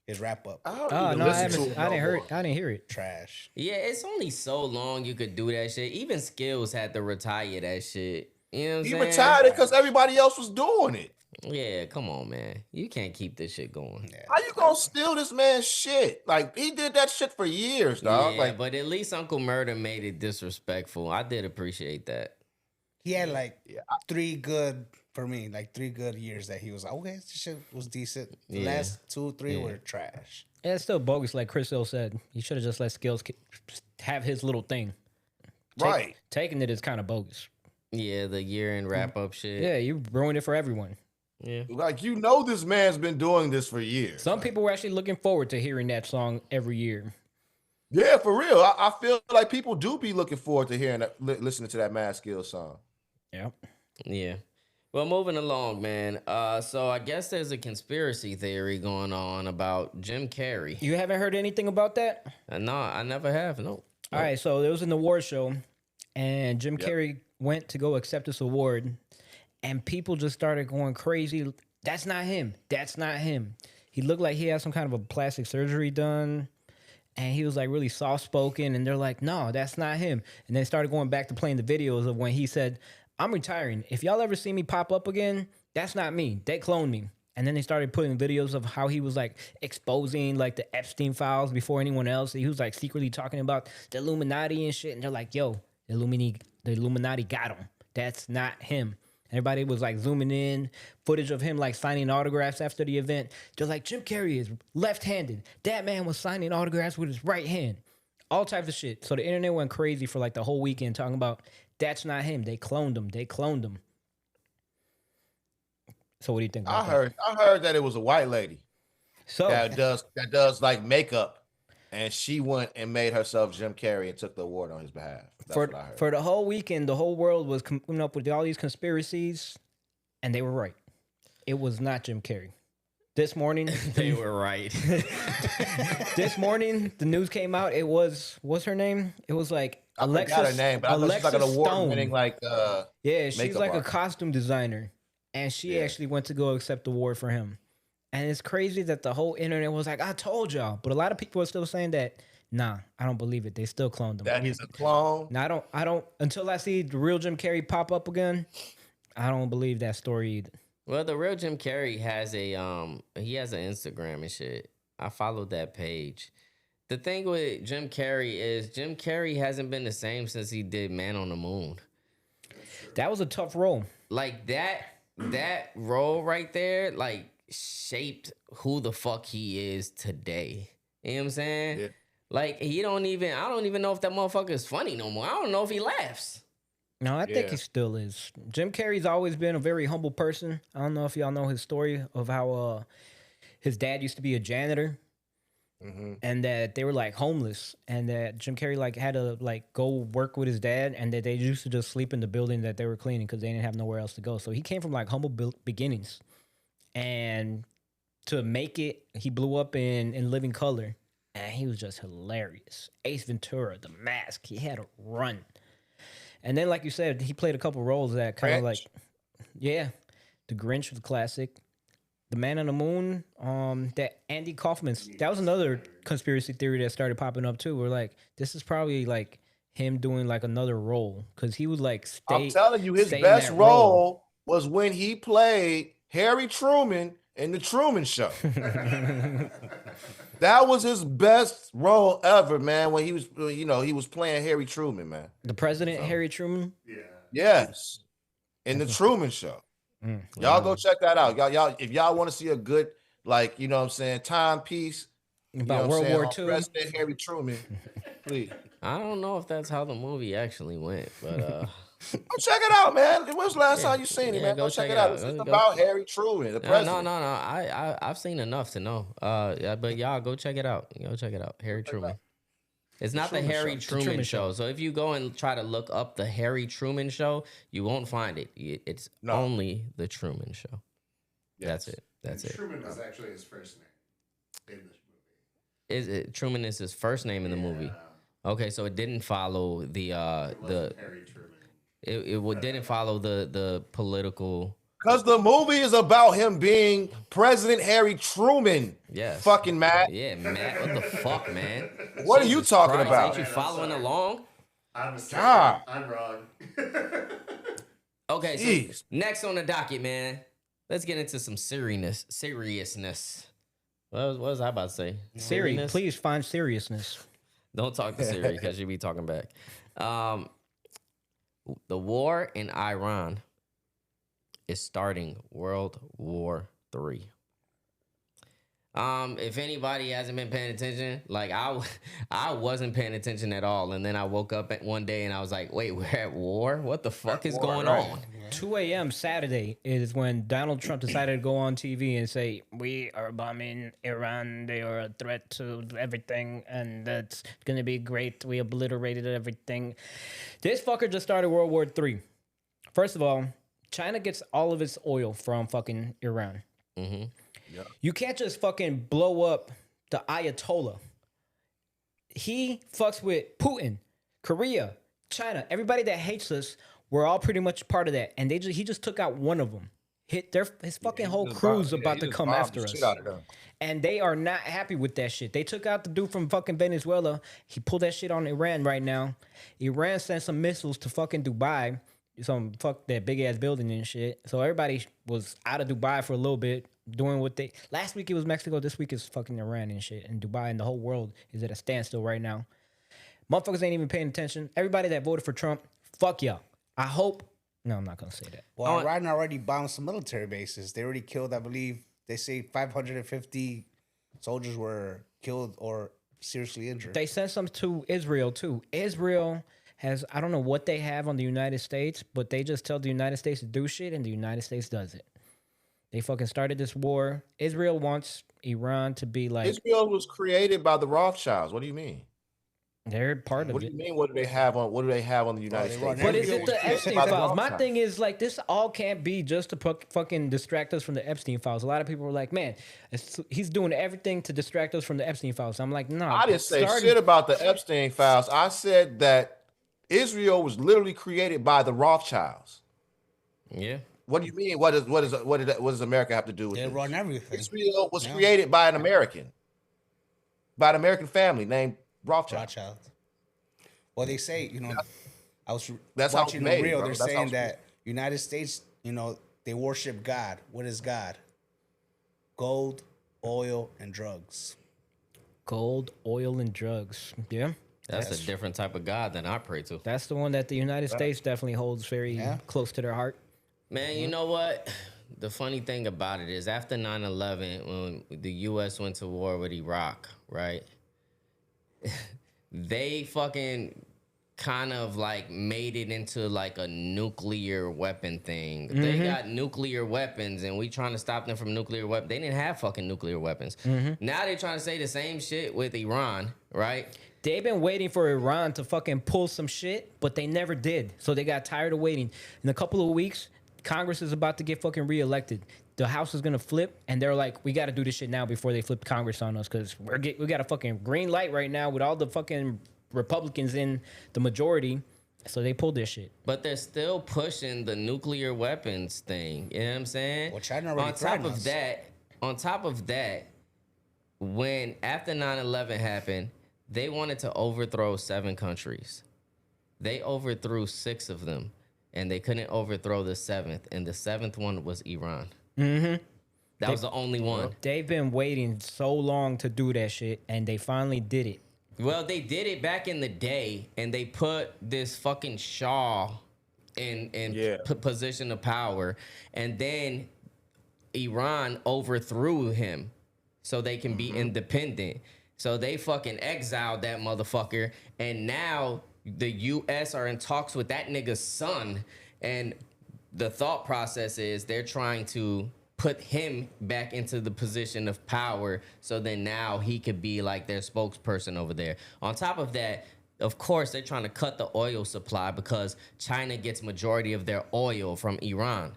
His wrap up. I don't Oh even no, I listen to haven't. him I no didn't hear more. it. I didn't hear it. Trash. Yeah, it's only so long you could do that shit. Even Skills had to retire that shit. You know what I'm He saying? retired it because everybody else was doing it. Yeah, come on, man. You can't keep this shit going. How you gonna steal this man's shit? Like he did that shit for years, dog. Yeah, Like but at least Uncle Murder made it disrespectful. I did appreciate that. He had like 3 good for me, like 3 good years that he was like, okay, this shit was decent. The last 2, 3 were trash. Yeah, it's still bogus, like Chris Hill said. He should have just let Skills have his little thing. right. Taking it is kind of bogus. Yeah, the year-end wrap-up shit. Yeah, you ruined it for everyone. Yeah. Like this man's been doing this for years. Some people were actually looking forward to hearing that song every year. Yeah, for real. I feel like people do be looking forward to hearing that, listening to that Mad Skills song. Yeah. Yeah. Well, moving along, man. So I guess there's a conspiracy theory going on about Jim Carrey. You haven't heard anything about that? No, I never have. No. All right, so there was an award show, and Jim Carrey went to go accept this award, and people just started going crazy. That's not him. That's not him. He looked like he had some kind of a plastic surgery done, and he was like really soft-spoken, and they're like, no, that's not him. And they started going back to playing the videos of when he said, I'm retiring. If y'all ever see me pop up again, that's not me. They cloned me. And then they started putting videos of how he was like exposing like the Epstein files before anyone else. He was like secretly talking about the Illuminati and shit. And they're like, yo, the Illuminati got him. That's not him. Everybody was like zooming in, footage of him like signing autographs after the event. They're like, Jim Carrey is left-handed. That man was signing autographs with his right hand. All types of shit. So the internet went crazy for like the whole weekend talking about that's not him. They cloned him. They cloned him. So what do you think about that? I heard that it was a white lady So that does like makeup, and she went and made herself Jim Carrey and took the award on his behalf. That's what I heard. for the whole weekend, the whole world was coming up with all these conspiracies, and they were right. It was not Jim Carrey. This morning, They were right. this morning, the news came out. It was, what's her name? It was like I forgot her name, but I know she's like an award-winning yeah, she's makeup like artist. a costume designer, and she actually went to go accept the award for him. And it's crazy that the whole internet was like, I told y'all. But a lot of people are still saying that, nah, I don't believe it. They still cloned him. that he's a clone. Now, I don't, until I see the real Jim Carrey pop up again, I don't believe that story either. Well, the real Jim Carrey has he has an Instagram and shit. I followed that page. The thing with Jim Carrey is Jim Carrey hasn't been the same since he did Man on the Moon. That was a tough role. Like that role right there, like shaped who the fuck he is today. You know what I'm saying? Yeah. Like I don't even know if that motherfucker is funny no more. I don't know if he laughs. No, I think Yeah. he still is. Jim Carrey's always been a very humble person. I don't know if y'all know his story of how his dad used to be a janitor. And that they were like homeless, and that Jim Carrey like had to like go work with his dad, and that they used to just sleep in the building that they were cleaning because they didn't have nowhere else to go. So he came from like humble beginnings, and to make it, he blew up in Living Color, and he was just hilarious. Ace Ventura, The Mask, he had a run, and then like you said, he played a couple roles that kind of like, The Grinch was a classic. The Man on the Moon, that Andy Kaufman's, that was another conspiracy theory that started popping up too. We're like, this is probably like him doing like another role because he would like stay. I'm telling you, his stay in best that role was when he played Harry Truman in The Truman Show. That was his best role ever, man. When he was playing Harry Truman, man. The president, Harry Truman. Yes, in The Truman Show. Y'all go check that out. Y'all, if y'all want to see a good, like, you know what I'm saying, timepiece About World War on II. President Harry Truman, please. I don't know if that's how the movie actually went, but Go check it out, man. When was the last time you seen it, yeah, man? go Go check check it it out. out. It's Go- about Harry Truman, the president. no. I've seen enough to know. But y'all go check it out. Go check it out. Harry Truman. It's not the Harry Truman Show. So if you go and try to look up the Harry Truman Show, you won't find it. It's only the Truman Show. Yes. That's it. Truman is actually his first name in this movie. Is it Truman is his first name in the movie? Okay, so it didn't follow the Harry Truman. it didn't follow the political. Because the movie is about him being President Harry Truman. Yes. Fucking Matt. Yeah, Matt. What the fuck, man? What are you Jesus talking Christ, about? Ain't you following along? I'm a God. I'm wrong. Okay, so Jeez. next on the docket, man. let's get into some seriousness. What was I about to say? Siri, Seriousness? please find seriousness. Don't talk to Siri because she'll be talking back. The war in Iran is starting World War III. If anybody hasn't been paying attention, like I wasn't paying attention at all, and then I woke up one day and I was like, "Wait, we're at war? What the fuck is going on?" 2 a.m. Saturday is when Donald Trump decided to go on TV and say, "We are bombing Iran. They are a threat to everything, and that's gonna be great. We obliterated everything." This fucker just started World War III. First of all, China gets all of its oil from fucking Iran. Mm-hmm. You can't just fucking blow up the Ayatollah. He fucks with Putin, Korea, China. Everybody that hates us, we're all pretty much part of that. And he just took out one of them. His fucking whole crew's about to come after us. And they are not happy with that shit. They took out the dude from fucking Venezuela. He pulled that shit on Iran right now. Iran sent some missiles to fucking Dubai. Some fuck that big ass building and shit. So everybody was out of Dubai for a little bit. Doing what they last week it was Mexico, this week is fucking Iran and shit, and Dubai and the whole world is at a standstill right now. Motherfuckers ain't even paying attention. Everybody that voted for Trump, fuck y'all. I hope. No, I'm not gonna say that. Well, Iran already bombed some military bases. They already killed, I believe, they say 550 soldiers were killed or seriously injured. They sent some to Israel too. Israel has, I don't know what they have on the United States, but they just tell the United States to do shit, and the United States does it. They fucking started this war. Israel wants Iran to be like... Israel was created by the Rothschilds. What do you mean? They're part of it. What do you mean? What do they have on the United States? But is it the Epstein files? My thing is like this all can't be just to fucking distract us from the Epstein files. A lot of people were like, "Man, he's doing everything to distract us from the Epstein files." I'm like, no. I didn't say shit about the Epstein files. I said that Israel was literally created by the Rothschilds. Yeah. What do you mean? What does America have to do with it? They run everything. Israel was created by an American, by an American family named Rothschild. Well, they say, I was that's watching made, real. bro. They're That's saying that United States, they worship God. What is God? Gold, oil, and drugs. Gold, oil, and drugs. Yeah. That's a different type of God than I pray to. That's the one that the United States definitely holds very close to their heart. Man, you know what? The funny thing about it is after 9/11, when the U.S. went to war with Iraq, right? They fucking kind of like made it into like a nuclear weapon thing. They got nuclear weapons and we trying to stop them from nuclear weapons. They didn't have fucking nuclear weapons. Now they're trying to say the same shit with Iran, right? They've been waiting for Iran to fucking pull some shit, but they never did. So they got tired of waiting. In a couple of weeks, Congress is about to get fucking reelected. The House is gonna flip, and they're like, "We got to do this shit now before they flip Congress on us, because we got a fucking green light right now with all the fucking Republicans in the majority." So they pulled this shit. But they're still pushing the nuclear weapons thing. You know what I'm saying? Well, China already on top of that, when after 9/11 happened, they wanted to overthrow 7 countries. They overthrew 6 of them. And they couldn't overthrow the 7th, and the 7th one was Iran. That was the only one. They've been waiting so long to do that shit, and they finally did it. Well, they did it back in the day, and they put this fucking Shah in position of power, and then Iran overthrew him so they can be independent. So they fucking exiled that motherfucker, and now the U.S. are in talks with that nigga's son, and the thought process is they're trying to put him back into the position of power, so then now he could be like their spokesperson over there. On top of that, of course, they're trying to cut the oil supply because China gets majority of their oil from Iran.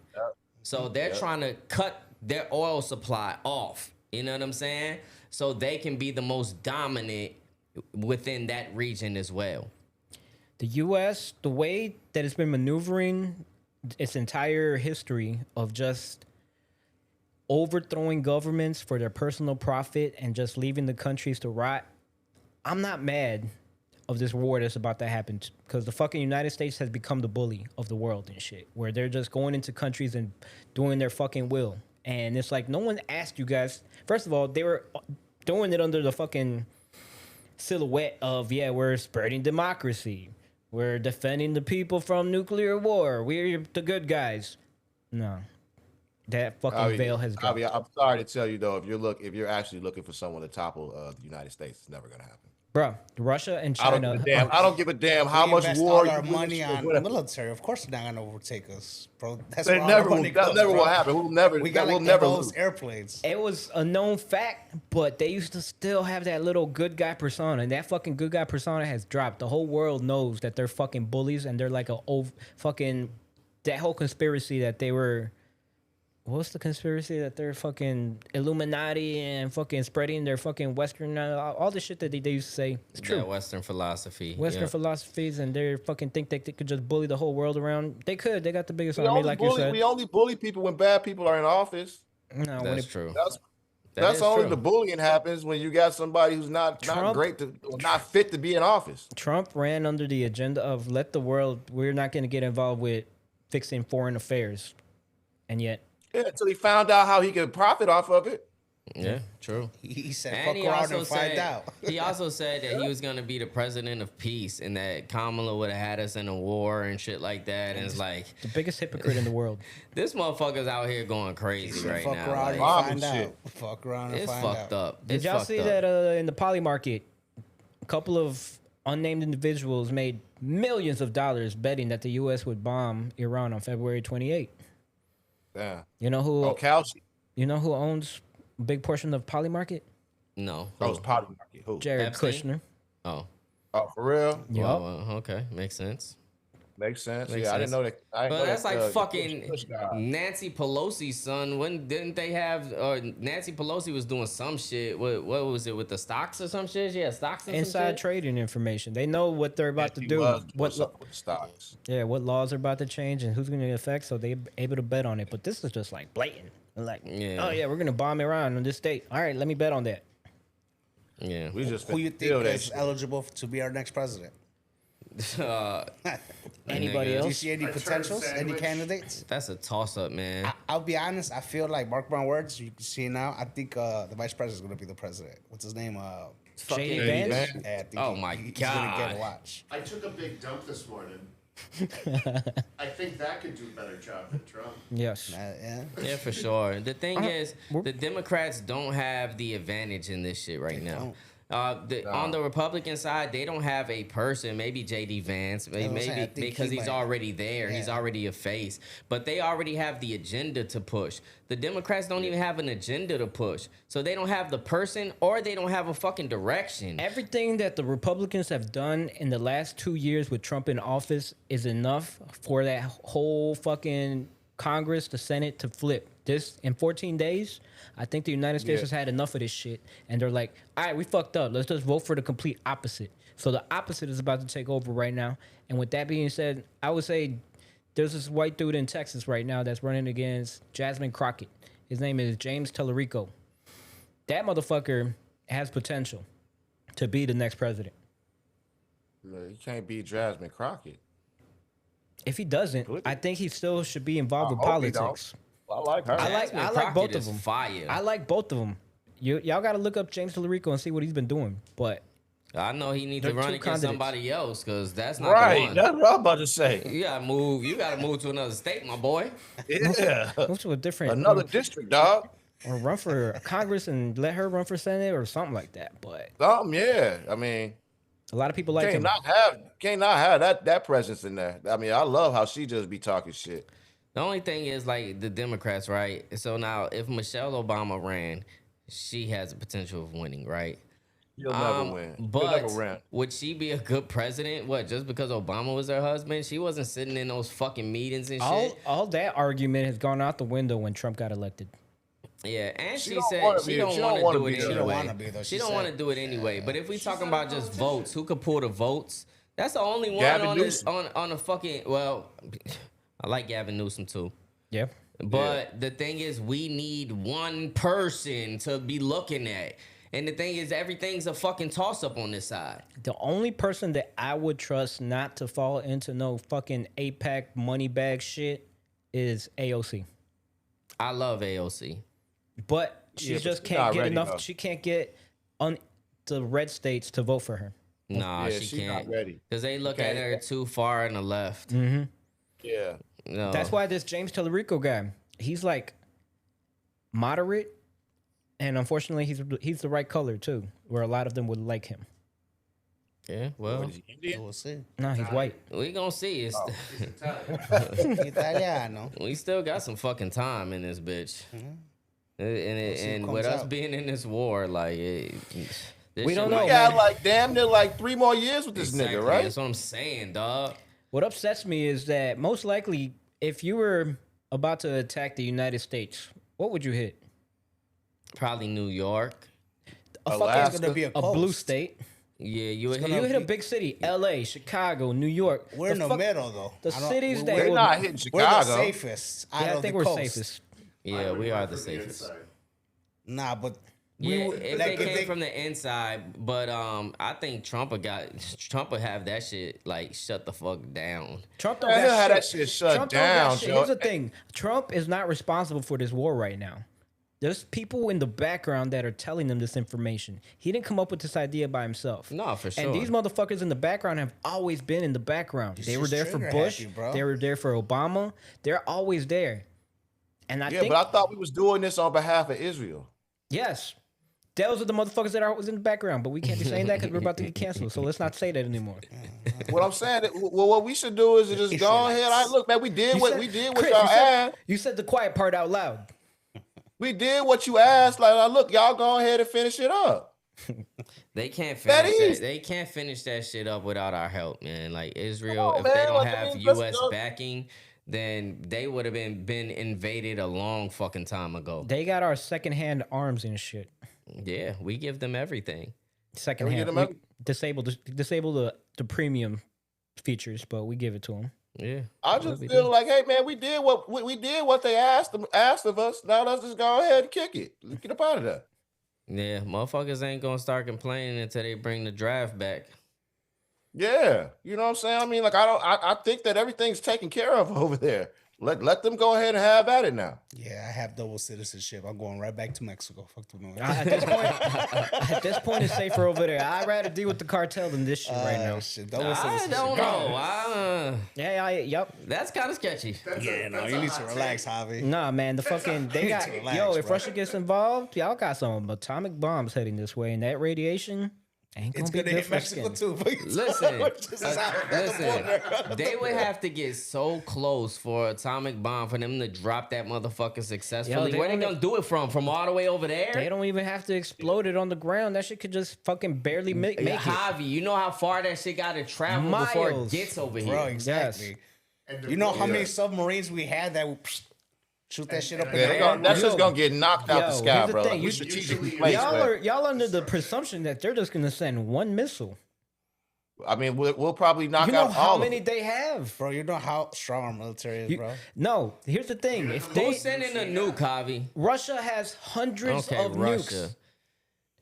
So they're trying to cut their oil supply off. You know what I'm saying? So they can be the most dominant within that region as well. The U.S., the way that it's been maneuvering its entire history of just overthrowing governments for their personal profit and just leaving the countries to rot, I'm not mad. of this war that's about to happen, because the fucking United States has become the bully of the world and shit, where they're just going into countries and doing their fucking will. And it's like, no one asked you guys. First of all, they were doing it under the fucking silhouette of, yeah, we're spreading democracy. We're defending the people from nuclear war. We're the good guys. No. That fucking veil has gone. I'm sorry to tell you though, if you're actually looking for someone to topple the United States, it's never gonna happen. Bro, Russia and China. I don't give a damn how We much invest war all our money on the whatever. military. Of course, they're not gonna overtake us, bro. That's They where all never, our money that goes, never bro. will happen. We got we'll like never those lose. airplanes. It was a known fact, but they used to still have that little good guy persona, and that fucking good guy persona has dropped. The whole world knows that they're fucking bullies, and they're like a fucking that whole conspiracy that they were. What's the conspiracy that they're fucking Illuminati and fucking spreading their fucking Western all the shit that they used to say. It's true. Yeah, Western philosophy. Western yeah. philosophies, and they fucking think that they could just bully the whole world around. They could. They got the biggest We army, only, like you bully, said. we only bully people when bad people are in office. No, when That's it, true. That's That is only true. the bullying happens when you got somebody who's not great to, not fit to be in office. Trump ran under the agenda of let the world. We're not going to get involved with fixing foreign affairs, and yet. Yeah, until he found out how he could profit off of it. Yeah, true. He said, And "Fuck he around also and find said out." he also said that he was gonna be the president of peace, and that Kamala would have had us in a war and shit like that. And it's like The biggest hypocrite in the world. this motherfucker's out here going crazy right Fuck now. around Like, and Robbing find shit. out. Fuck around and it's find fucked out. up. Did It's y'all fucked see up. that in the poly market, a couple of unnamed individuals made millions of dollars betting that the U.S. would bomb Iran on February 28th? Yeah. You know who? Oh, Kelsey. You know who owns a big portion of poly market? No. Oh, it's potty market. Who? Jared Epstein? Kushner. Oh. Oh, for real? Yup. Well, okay, makes sense. Makes sense. Makes I didn't sense. know that. I didn't But know that's that, like the fucking Kush guy. Nancy Pelosi's son. When didn't they have? Nancy Pelosi was doing some shit. What was it with the stocks or some shit? Yeah, stocks and some Inside shit? trading information. They know what they're about to He do. was doing What something with the stocks. what laws are about to change and who's going to affect, so they're able to bet on it. But this is just like blatant. Like, Yeah. oh yeah, we're going to bomb Iran on this date. All right, let me bet on that. Yeah. We just Who you finna feel think that is shit. eligible to be our next president? Anybody nigga. Do you else? see any turned potentials? Any sandwich. candidates? That's a toss up, man. I'll be honest. I feel like mark my words. You can see it now. I think the vice president is going to be the president. What's his name? J.D. Fucking- Vance? Yeah, I think Oh my he's gonna get God. a watch. I took a big dump this morning. I think that could do a better job than Trump. Yes. Yeah. Yeah, for sure. The thing is, we're- the Democrats don't have the advantage in this shit right now. don't. On the Republican side, they don't have a person. Maybe J.D. Vance, what I'm saying. I maybe think because he he's might- already there. He's Yeah. already a face. But they already have the agenda to push. The Democrats don't even have an agenda to push. So they don't have the person, or they don't have a fucking direction. Everything that the Republicans have done in the last 2 years with Trump in office is enough for that whole fucking Congress, the Senate to flip. This in 14 days, I think the United States has had enough of this shit. And they're like, all right, we fucked up. Let's just vote for the complete opposite. So the opposite is about to take over right now. And with that being said, I would say there's this white dude in Texas right now that's running against Jasmine Crockett. His name is James Tellerico. That motherfucker has potential to be the next president. You can't beat Jasmine Crockett. If he doesn't, Good. I think he still should be involved I with hope he don't. politics. I like her. I like Jasmine both Crockett of is them. Fire. I like both of them. Y'all got to look up James Tellerico and see what he's been doing. But I know he needs They're to run two against candidates. somebody else because that's not the Right. one. That's what I'm about to say. You gotta move. You gotta move to another state, my boy. Yeah. move to a different Another district, dog. or run for Congress and let her run for Senate or something like that. But Yeah. I mean, a lot of people like him. can't not have that presence in there. I mean, I love how she just be talking shit. The only thing is like the Democrats, right? So now, if Michelle Obama ran, she has the potential of winning, right? You'll never win. You'll But never win. would she be a good president? What, just because Obama was her husband? She wasn't sitting in those fucking meetings and shit. All that argument has gone out the window when Trump got elected. Yeah, and She she don't said wanna she be- don't she don't want to wanna do be it there. anyway. She don't wanna be, though, She she don't said. want to do it anyway. But if we talking not a about just politician. votes, who could pull the votes? That's the only one Gavin on this Newsom. on the fucking. Well, I like Gavin Newsom too. Yeah. But the thing is, we need one person to be looking at. And the thing is, everything's a fucking toss up on this side. The only person that I would trust not to fall into no fucking APAC money bag shit is AOC. I love AOC. But she but just she's can't not get ready, enough. though. She can't get on the red states to vote for her. Nah, Yeah, she she's can't. not ready. Because they look Okay. at her too far on the left. Yeah. No. That's why this James Tellerico guy, he's like moderate, and unfortunately, he's the right color too, where a lot of them would like him. Yeah, well, What is he, Indian? We'll see. No, he's white. we gonna see. It's Italiano. we still got some fucking time in this bitch. And what with comes us out. being in this war, like this We don't shit- know. We got man. like damn near like 3 more years with this Exactly, nigga, right? That's what I'm saying, dog. What upsets me is that most likely, if you were about to attack the United States, what would you hit? Probably New York. Alaska. It's gonna be a A blue coast. state. Yeah, you would You hit. hit a big city, L.A., Chicago, New York. We're in the middle though. The I don't- cities we're- that They're will- not hitting We're the Chicago. safest. Out Yeah, I of think the we're coast. safest. Yeah, we are the From the safest. inside. Nah, but Yeah, would- if like, they if came from the inside, but I think Trump would have that shit like shut the fuck down. Trump don't Yeah, he'll have got that shit. shit shut Trump don't got down, shit. Joe. Here's the thing: Trump is not responsible for this war right now. There's people in the background that are telling them this information. He didn't come up with this idea by himself. No, for sure. And these motherfuckers in the background have always been in the background. They were just there for trigger Bush. happy, bro. They were there for Obama. They're always there. And I Yeah, think but I thought we was doing this on behalf of Israel. yes, those are the motherfuckers that are always in the background. But we can't be saying that because we're about to get canceled. So let's not say that anymore. What I'm saying, well, what we should do is just go ahead. Look, man, we did what Chris, y'all asked. you said the quiet part out loud. We did what you asked. Like, look, y'all go ahead and finish it up. They can't That finish is- that. They can't finish that shit up without our help, man. Like Israel, on, if man. they don't Like, I have mean, let's U.S. go- backing, then they would have been invaded a long fucking time ago. They got our secondhand arms and shit. Yeah, we give them everything. Secondhand. them We up? disable the premium features, but we give it to them. Yeah, I just feel like, hey, man, we did what they asked of us. Now let's just go ahead and kick it. Let's get up out of there. yeah. Motherfuckers ain't gonna start complaining until they bring the draft back. Yeah, you know what I'm saying. I mean, like, I think that everything's taken care of over there. Let them go ahead and have at it now. yeah, I have double citizenship. I'm going right back to Mexico. Fuck the noise. At this point, it's safer over there. I'd rather deal with the cartel than this shit right now. Shit, double I citizenship. don't know. Yep. That's kind of sketchy. Yeah, no, you need to relax, Javi. Nah, man, the fucking they got Relax, if bro. Russia gets involved, y'all got some atomic bombs heading this way, and that radiation ain't gonna It's be gonna good hit for Mexico skin. too. Listen, they would have to get so close for an atomic bomb for them to drop that motherfucker successfully. they Where they only- gonna do it from? From all the way over They there? don't even have to explode it on the ground. That shit could just fucking barely make it. Javi, you know how far that shit got to travel before it Miles. gets over here. Bro, exactly. And You know how Yeah. many submarines we had that would shoot that shit up in Yeah, the air? that's just gonna get knocked out the Yo, sky, here's the bro. thing, Like, we you- strategically usually- placed, Y'all man. are y'all under the presumption that they're just gonna send one missile. I mean, we'll probably knock You know out how all many of they have? Bro, you know how strong our military is, bro. No, here's the thing. If Who's they sending a nuke, Javi? Russia has hundreds Okay, of Russia. nukes.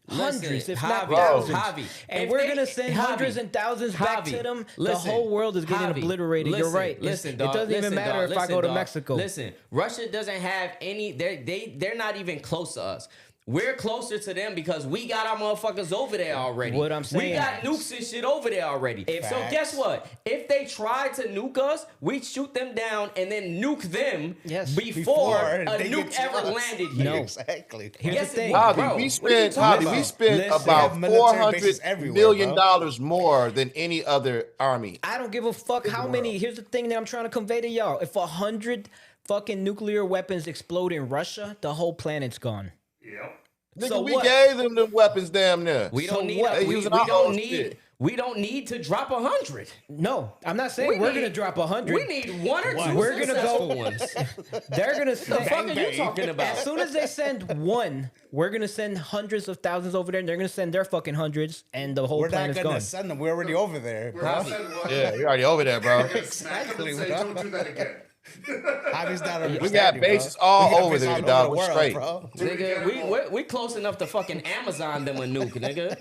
Hundreds, Listen, if not Javi, thousands. Javi, And if we're they- gonna send Javi, hundreds and thousands back Javi, to them. listen, the whole world is getting Javi, obliterated. You're listen, right. Listen, it dog, doesn't even listen, matter dog, if I listen, go to dog. Mexico. Listen, Russia doesn't have any. They're not even close to us. We're closer to them because we got our motherfuckers over there already. What I'm we saying- got nukes and shit over there already. So Facts. guess what? If they try to nuke us, we shoot them down and then nuke them Yes. before a they get nuke to ever us. landed here. No. Exactly. Here's Yes, the thing. it would, Javi, bro. we What are you spent talking Javi, we about? spent Listen, about military bases everywhere, $400 bro. million more than any other army. I don't give a fuck how many. Here's the thing that I'm trying to convey to y'all. If 100 fucking nuclear weapons explode in Russia, the whole planet's gone. Yep. Nigga, So we what? gave them the weapons damn near. We So don't need. what? They We using our don't own need. shit. We don't need to drop 100. No, I'm not saying we're gonna drop 100. We need one or two We're gonna successful go- ones. They're gonna The send. fuck are you talking about? As soon as they send one, we're gonna send hundreds of thousands over there, and they're gonna send their fucking hundreds, and the whole We're not planet's gonna gone. send them. We're already over there, We're bro. gonna send one. Yeah, we already over there, bro. Smack them and say, don't do that again. Javi's not We got bases all over there, dog. We're straight. bro. Nigga, we close enough to fucking Amazon them a nuke, nigga.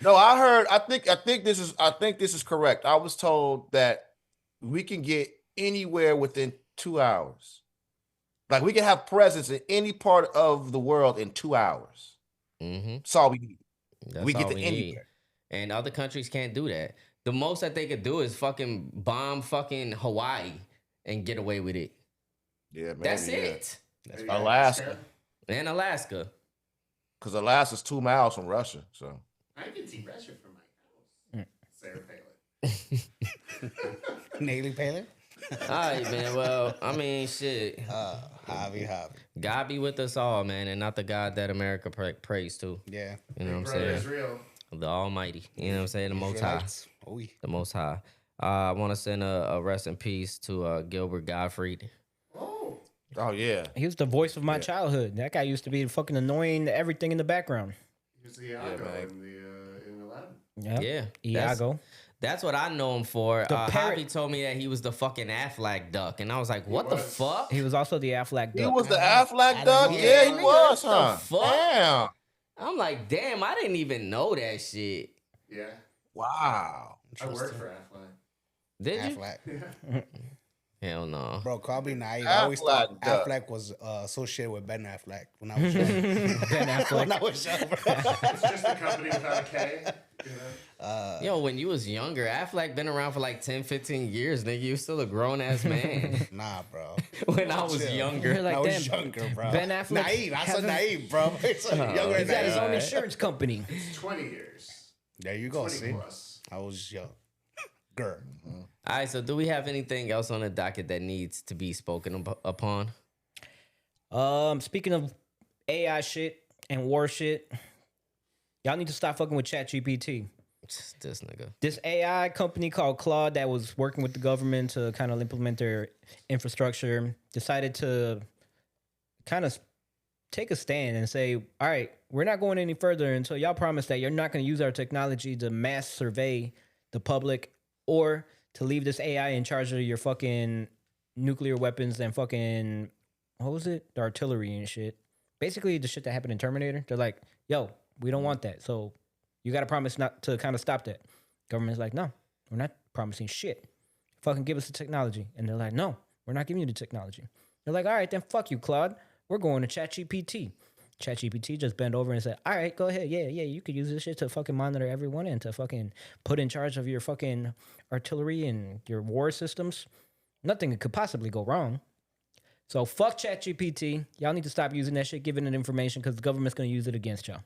No, I heard. I think this is correct. I was told that we can get anywhere within 2 hours. Like we can have presence in any part of the world in 2 hours. Mm-hmm. That's all we need. That's We get all to we anywhere. need. And other countries can't do that. The most that they could do is fucking bomb fucking Hawaii and get away with it. Yeah, maybe, That's yeah. it. That's Alaska. And Alaska. Because Alaska's 2 miles from Russia. So I can see Russia from my house. Sarah Palin. Nailing Palin? All right, man. Well, I mean, shit. Javi. God be with us all, man, and not the God that America prays to. Yeah. You know what I'm Brother saying? Israel. The Almighty. You know what I'm saying? The Most High. Israelites. Oy. The Most High. I want to send a rest in peace to Gilbert Gottfried. Oh. oh yeah. He was the voice of my childhood. That guy used to be fucking annoying everything in the background. He's the Iago man. in Aladdin. Yeah. Yeah. Iago. That's what I know him for. The parrot- Javi told me that he was the fucking Aflac duck, and I was like, "What the was. fuck?" He was also the Aflac He duck. was the Aflac duck? know. Yeah, he Yeah, was, what the huh? fuck? Damn. I'm like, "Damn, I didn't even know that shit." Yeah. Wow. I worked for Affleck. Did you? Affleck. Hell no. Bro, call me naive. I always thought Affleck, Affleck was associated with Ben Affleck when I was young. Ben Affleck. when I was young, bro. It's just a company without a K. You know? Yo, when you was younger, Affleck been around for like 10, 15 years, nigga. You still a grown ass man. Nah, bro. When I was Chill. younger. You're like, I was damn, younger, bro. Ben Affleck Naive. I has said a- naive, bro. It's like younger He's than got his that. own insurance company. It's 20 years. There you go, 20 see? plus. I was young. Girl. All right, so do we have anything else on the docket that needs to be spoken upon? Speaking of AI shit and war shit, y'all need to stop fucking with ChatGPT. This nigga. This AI company called Claude that was working with the government to kind of implement their infrastructure decided to kind of take a stand and say, all right, we're not going any further until y'all promise that you're not going to use our technology to mass survey the public or to leave this AI in charge of your fucking nuclear weapons and fucking, what was it? The artillery and shit. Basically, the shit that happened in Terminator. They're like, yo, we don't want that. So you got to promise not to kind of stop that. Government's like, no, we're not promising shit. Fucking give us the technology. And they're like, no, we're not giving you the technology. They're like, all right, then fuck you, Claude. We're going to ChatGPT. ChatGPT just bent over and said, all right, go ahead. Yeah, you could use this shit to fucking monitor everyone and to fucking put in charge of your fucking artillery and your war systems. Nothing could possibly go wrong. So fuck ChatGPT. Y'all need to stop using that shit, giving it information because the government's going to use it against y'all.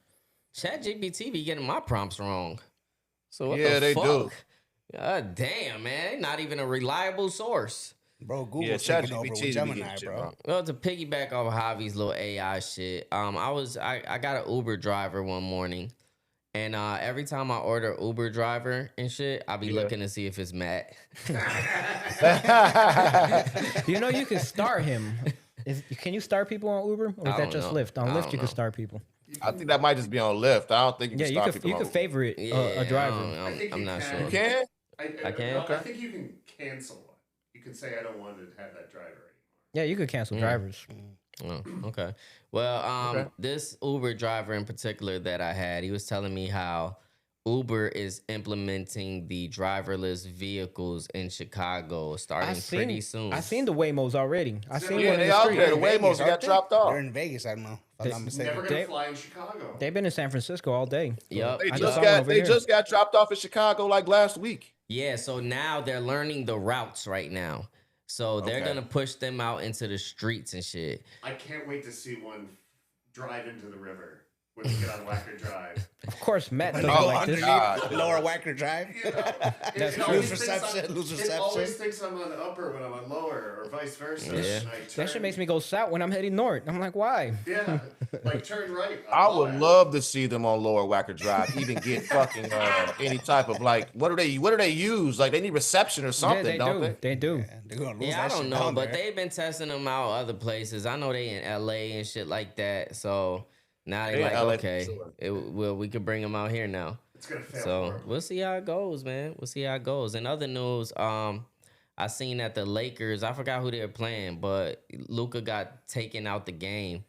ChatGPT be getting my prompts wrong. So what Yeah, the they fuck? do. God damn, man. They not even a reliable source. Bro, Google's Yeah, taking over ChatGPT with be Gemini, getting shit bro. wrong. Well, to piggyback off Javi's little AI shit, I got an Uber driver one morning, and every time I order Uber driver and shit, I be looking to see if it's Matt. You know, you can star him. Can you star people on Uber? Or is I that don't just know. Lyft? On I Lyft, don't you know. can star people. I think that might just be on Lyft. I don't think you Yeah, can you stop could people. you on could favorite Yeah, a driver. I think I'm you not can. sure. You can? I can? I think you can cancel one. You can say I don't want to have that driver anymore. Yeah, you could cancel drivers. Oh, okay. Well, this Uber driver in particular that I had, he was telling me how Uber is implementing the driverless vehicles in Chicago starting pretty soon. I seen the Waymos already. I seen Yeah, one in they the out street. there. The Vegas, Waymos aren't got they? dropped off. They're in Vegas, I don't know. If I'm not mistaken. Never gonna fly in Chicago. They've been in San Francisco all day. Yep. They I just just saw one got over they here. just got dropped off in Chicago like last week. Yeah, so now they're learning the routes right now. So they're Okay. going to push them out into the streets and shit. I can't wait to see one drive into the river when we get on Wacker Drive. Of course, Matt doesn't Oh, like this. God. Lower Wacker Drive. You know, That's it always lose thinks reception, lose It always reception. thinks I'm on upper when I'm on lower, or vice versa. Yeah. And I That turn- shit makes me go south when I'm heading north. I'm like, why? Yeah, like turn right. I on would lower. love to see them on Lower Wacker Drive, even get fucking any type of like what do they use? Like they need reception or something, Yeah, they don't do. they? They do. They're gonna lose Yeah, I that don't shit know, down but there. they've been testing them out other places. I know they in LA and shit like that. So now they They in like, LA for okay, sure. we could bring them out here now. It's gonna fail. So horribly. we'll see how it goes, man. We'll see how it goes. In other news, I seen that the Lakers, I forgot who they were playing, but Luka got taken out the game,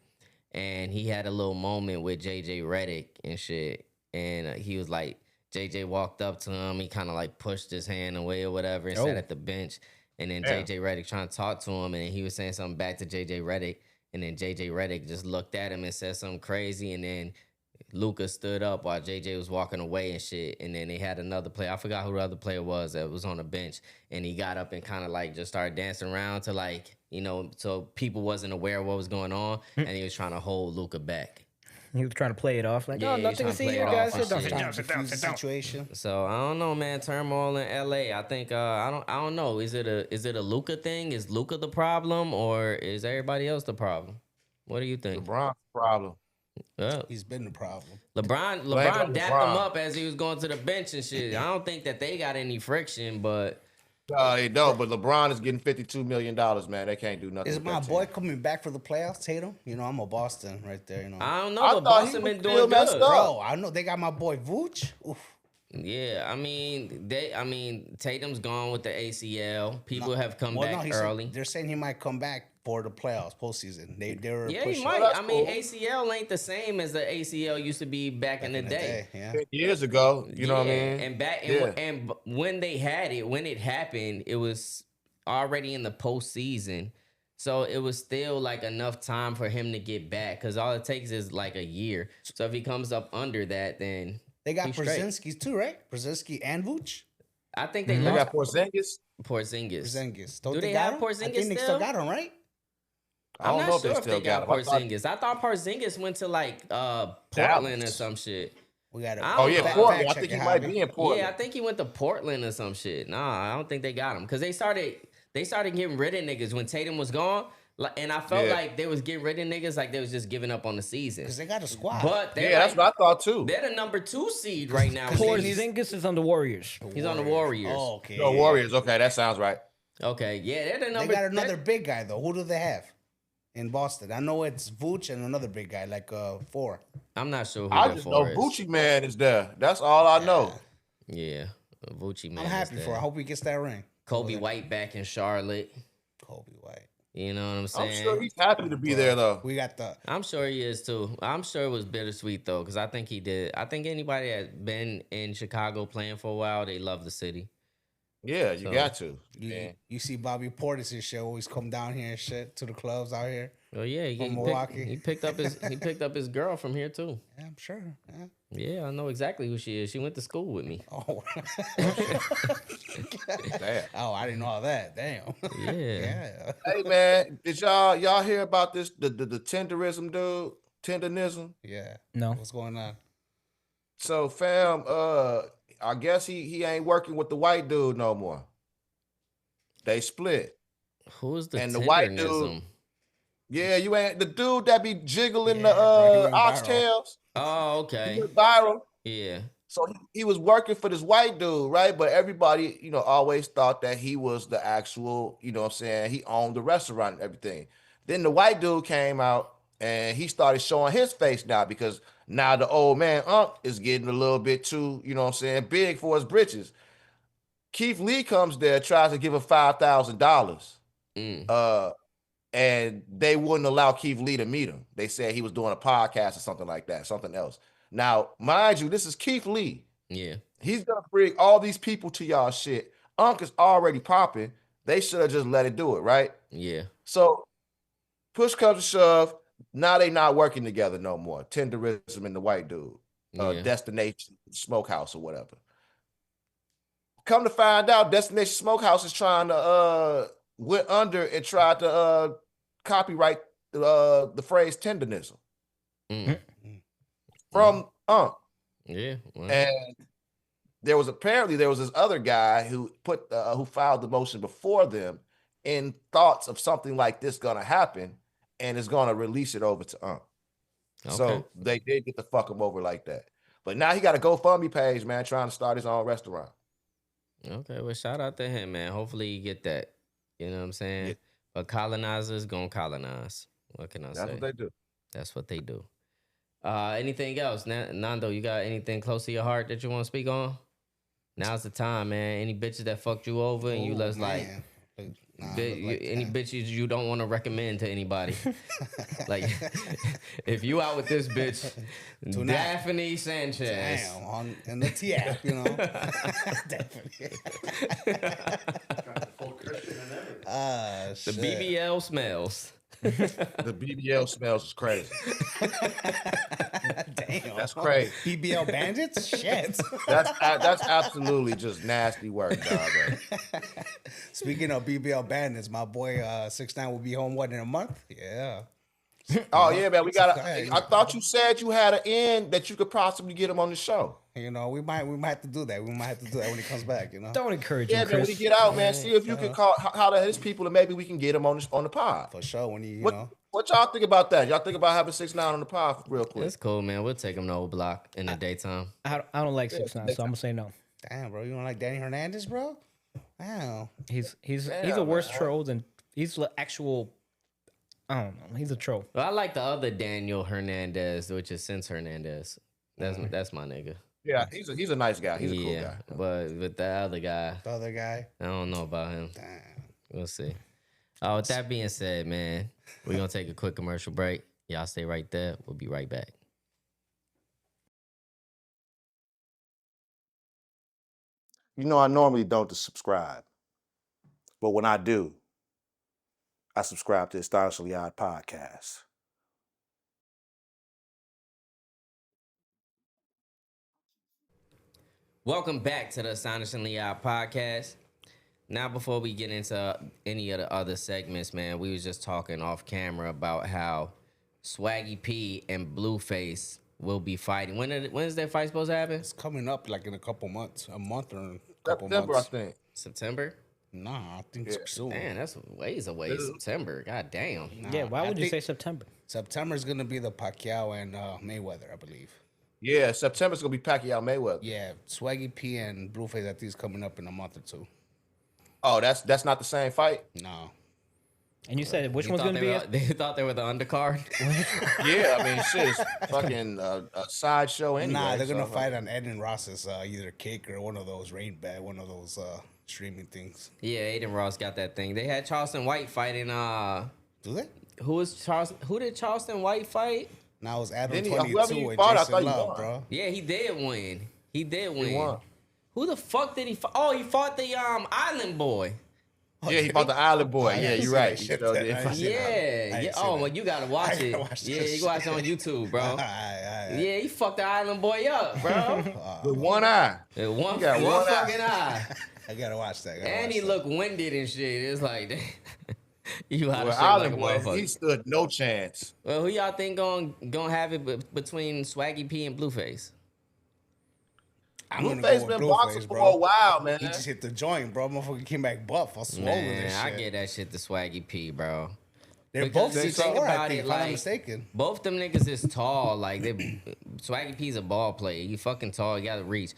and he had a little moment with JJ Redick and shit, and he was like, JJ walked up to him, he kind of like pushed his hand away or whatever, and sat at the bench, and then JJ Redick trying to talk to him, and he was saying something back to JJ Redick, and then JJ Redick just looked at him and said something crazy, and then Luka stood up while JJ was walking away and shit. And then they had another player. I forgot who the other player was that was on the bench. And he got up and kind of like just started dancing around to like, you know, so people wasn't aware of what was going on. And he was trying to hold Luka back. He was trying to play it off like, Yeah, oh, he was nothing trying to to see play here, it guys. off and Sit down, shit. sit down, sit down. Situation. So I don't know, man. Turmoil in LA. I think I don't know. Is it a Luka thing? Is Luka the problem or is everybody else the problem? What do you think? LeBron's problem. Oh. He's been the problem. LeBron dapped him up as he was going to the bench and shit. I don't think that they got any friction, but They don't, but LeBron is getting $52 million, man. They can't do nothing. Is with my that boy team. coming back for the playoffs, Tatum? You know, I'm a Boston right there, you know. I don't know. I But thought he Boston was been still doing messed good. up. Bro, I know they got my boy Vooch. Oof. Yeah, I mean, Tatum's gone with the ACL. People have come back he's- early. They're saying he might come back for the playoffs, postseason. They were Yeah, pushing he might. that's I mean, cool. ACL ain't the same as the ACL used to be back in the day. Yeah. 10 years ago, you know what I mean? And back Yeah. and when they had it, when it happened, it was already in the postseason. So it was still like enough time for him to get back because all it takes is like a year. So if he comes up under that, then They got he's straight. Brzezinski too, right? Brzezinski and Vooch. I think they They lost got Porzingis. Porzingis. Porzingis. Do they got have him? Porzingis I think they still? still got him, right? I don't I'm know not if sure they if still they got got him. I thought- Porzingis. I thought Porzingis went to like Portland or Dallas. some shit. We got it. I Oh, don't yeah, know. Portland. I Fact think he check it, might Javi. be in Portland. Yeah, I think he went to Portland or some shit. Nah, I don't think they got him because they started getting rid of niggas when Tatum was gone. And I felt Yeah. like they was getting rid of niggas like they was just giving up on the season. Because they got a squad. But they're Yeah, that's what I thought too. they're the number 2 seed right now. Porzingis is on the Warriors. He's on the Warriors. Oh, okay. No, Warriors. Okay, that sounds right. Okay, yeah, they're the They number. got another big guy though. Who do they have in Boston? I know it's Vooch and another big guy, like 4. I'm not sure who I their just know four is. Bucci Man is there. That's all I know. Yeah, Vucci man. I'm is happy for. there. I hope he gets that ring. Kobe White back in Charlotte. Kobe White. You know what I'm I'm saying? sure he's happy to be there though. We got the. I'm sure he is too. I'm sure it was bittersweet though, because I think he did. I think anybody that's been in Chicago playing for a while, they love the city. Yeah, you So- got to. You see Bobby Portis and shit always come down here and shit to the clubs out here. Well, yeah, From Milwaukee. he picked up his girl from here too. Yeah, I'm sure. Yeah. Yeah, I know exactly who she is. She went to school with me. Oh. Damn. Oh, I didn't know all that. Damn. Yeah. Yeah. Hey man, did y'all hear about this? The tenderism, dude. Tenderism. Yeah. No. What's going on? So fam, I guess he ain't working with the white dude no more. They split. Who's the And the white dude- tenderism? Yeah, you ain't the dude that be jiggling Yeah, bro, he the went viral. oxtails. Oh, He okay. went viral. Yeah. So he was working for this white dude, right? But everybody, always thought that he was the actual, you know what I'm saying? He owned the restaurant and everything. Then the white dude came out and he started showing his face now because now the old man Unc is getting a little bit too, you know what I'm saying, big for his britches. Keith Lee comes there, tries to give him $5,000. Mm. And they wouldn't allow Keith Lee to meet him. They said he was doing a podcast or something like that, something else. Now, mind you, this is Keith Lee. Yeah. He's gonna bring all these people to y'all shit. Unc is already popping. They should have just let it do it, right? Yeah. So push comes to shove. Now they not working together no more. Tenderism and the white dude. Yeah. Destination Smokehouse or whatever. Come to find out, Destination Smokehouse is trying to went under and tried to copyright the phrase tenderism Mm. from Unc. Yeah. Well, And there was this other guy who who filed the motion before them in thoughts of something like this gonna happen and is gonna release it over to Unc. okay. So they did get to fuck him over like that. But now he got a GoFundMe page, man, trying to start his own restaurant. Okay, well, shout out to him, man. Hopefully you get that. You know what I'm saying? Yeah. But colonizers gonna colonize. What can I That's say? what they do. That's what they do. Anything else? Nando, you got anything close to your heart that you want to speak on? Now's the time, man. Any bitches that fucked you over and you Oh, was like, man. Any bitches you don't want to recommend to anybody. Like, if you out with this bitch, Daphne Sanchez. Damn, in the T app, you know. Definitely. Got the full Christian and everything. The BBL smells. The BBL smells is crazy. Damn. That's crazy. BBL bandits? Shit. That's absolutely just nasty work, dog. Bro. Speaking of BBL bandits, my boy 6ix9ine will be home, what, in a month? Yeah. Oh yeah, man. We got. Okay. I thought you said you had an end that you could possibly get him on the show. You know, we might have to do that. We might have to do that when he comes back, you know. Don't encourage Yeah, him, man. When Chris. he get out, man, see if you can call how to his people and maybe we can get him on the pod. For sure, when you What, know. what y'all think about that? Y'all think about having 6ix9ine on the pod real quick? That's cool, man. We'll take him to old block in the daytime. I don't like 6ix9ine, so I'm gonna say no. Damn, bro, you don't like Danny Hernandez, bro? Damn. He's a Damn, worse man. troll than he's the actual. I don't know. He's a troll. Well, I like the other Daniel Hernandez, which is Sense Hernandez. That's my nigga. Yeah, he's a nice guy. He's a cool guy. But with the other guy, The other guy. I don't know about him. Damn. We'll see. Oh, with that being said, man, we're gonna take a quick commercial break. Y'all stay right there. We'll be right back. You know, I normally don't subscribe, but when I do, I subscribe to AstonishinglyODD Podcast. Welcome back to the Astonishingly Odd Podcast. Now, before we get into any of the other segments, man, we was just talking off camera about how Swaggy P and Blueface will be fighting. When is that fight supposed to happen? It's coming up like in a couple months, a month or a couple September, I months. think. September? Nah, I think it's soon. Man, that's ways away. September. God damn. Yeah, why I would you think- say September? September is gonna be the Pacquiao and Mayweather, I believe. Yeah, September's gonna be Pacquiao Mayweather. Yeah, Swaggy P and Blueface, I think is coming up in a month or two. Oh, that's not the same fight. No. And you said which You one's thought gonna be? They thought they were the undercard. Yeah, I mean, shit, it's fucking a sideshow anyway. Nah, they're gonna so- fight on Eden Ross's either Kick or one of those one of those streaming things. Yeah, Aiden Ross got that thing. They had Charleston White fighting. Do they? Who did Charleston White fight? Now it's Adam Then he- 22 whoever he and fought, I Jason thought he Love, won. bro. Yeah, he did win. He did win. won. Who the fuck did he fight? Oh, he fought the Island Boy. Yeah, he fought the Island Boy. I Yeah, didn't you're see right. that He shit sure then. did. I didn't see that. I Yeah. didn't see Oh, that. well, you gotta watch I it. gotta watch Yeah, that you can watch it on shit. YouTube, bro. Yeah. Yeah, he fucked the Island Boy up, bro. With one eye. With one He got one eye. fucking eye. I gotta watch that. And he looked winded and shit. It's like, you out of Well, shape like a Island Boy, motherfucker. he stood no chance. Well, who y'all think gonna have it between Swaggy P and Blueface? I'm gonna Blueface go with been boxing Blueface, for bro. a while, man. He just hit the joint, bro. Motherfucker came back buff. I swollen Man, this shit. I get that shit to Swaggy P, bro. They're because both you 6'4", think I about think, it, if I'm not like- mistaken. Both them niggas is tall. Like Swaggy P's a ball player. You fucking tall. You gotta reach.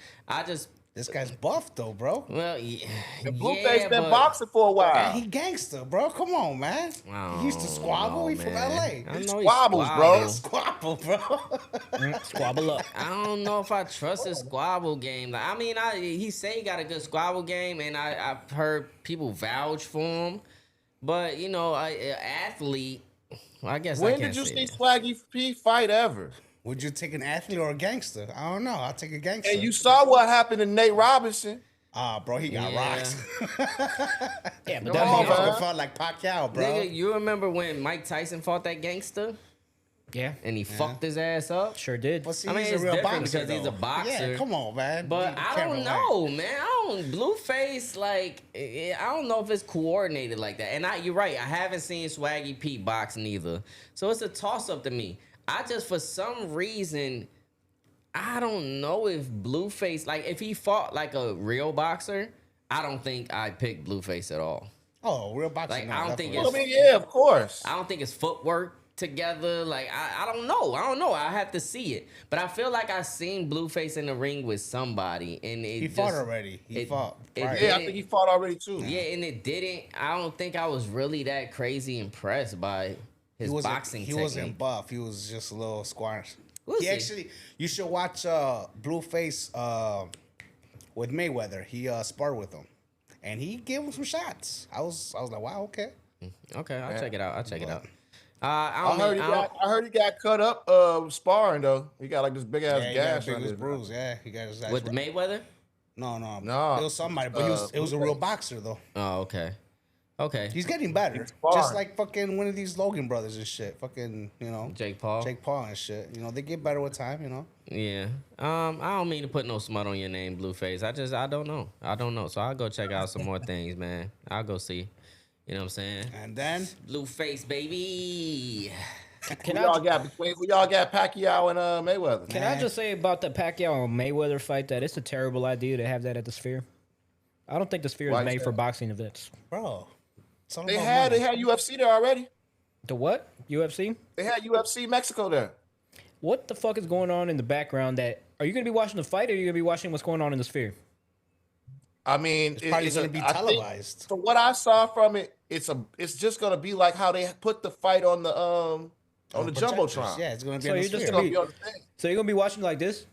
This guy's buff though, bro. Well, yeah. Blueface been but- boxing for a while. And he gangster, bro. Come on, man. He used to squabble. He from man. LA. I know he Squabbles, bro. Squabble, bro. Squabble up. I don't know if I trust his squabble game. Like, I mean, he say he got a good squabble game, and I've heard people vouch for him. But you know, an athlete. Well, I guess I When can't did you say see that. Swaggy P fight ever? Would you take an athlete or a gangster? I don't know. I'll take a gangster. And you saw what happened to Nate Robinson. Bro, he got Yeah. rocks. Yeah, but Come That on, that's man. motherfucker felt like Pacquiao, bro. Nigga, you remember when Mike Tyson fought that gangster yeah, and he fucked his ass up? sure did. Well, see, I mean, he's it's a real different boxer, because he's a though. boxer. Yeah, come on, man. But You I can't don't relax. know, man. Blueface, like, I don't know if it's coordinated like that. And you're right. I haven't seen Swaggy P box neither. So it's a toss up to me. I just, for some reason, I don't know if Blueface, like, if he fought like a real boxer, I don't think I'd pick Blueface at all. Oh, real boxer. Like, no, I don't think definitely. I mean, yeah, of course. I don't think his footwork together. Like, I don't know. I don't know. I have to see it. But I feel like I seen Blueface in the ring with somebody, and He it fought just, already. He it- fought. it prior. did. Yeah, I think he fought already too. Yeah, and it didn't. I don't think I was really that crazy impressed by his He wasn't, boxing he technique. wasn't buff. He was just a little squash. We'll He see. actually, you should watch Blueface with Mayweather. He sparred with him, and he gave him some shots. I was like, wow, okay. Okay, I'll check it out. I'll check it out. I heard he got cut up sparring though. He got like this big ass Yeah, he gash got a on big his bruise. Yeah, he got his With the Mayweather? No. No, It was somebody, but it was a real boxer though. Oh, okay. Okay. He's getting better, just like fucking one of these Logan brothers and shit. Fucking, Jake Paul and shit. They get better with time. Yeah. I don't mean to put no smut on your name, Blueface. I don't know. So I'll go check out some more things, man. I'll go see. You know what I'm saying? And then Blueface, baby. Who y'all got Pacquiao and Mayweather? Can I just say about the Pacquiao and Mayweather fight that it's a terrible idea to have that at the Sphere? I don't think the Sphere is made for boxing events. bro, They had UFC there already. The what? UFC? They had UFC Mexico there. What the fuck is going on in the background? Are you gonna be watching the fight, or are you gonna be watching what's going on in the Sphere? I mean, it's probably going to be televised. From what I saw from it, it's just going to be like how they put the fight on the jumbotron. Yeah, it's going to be So on the you're just Sphere. gonna be, on the thing. so you're gonna be watching like this?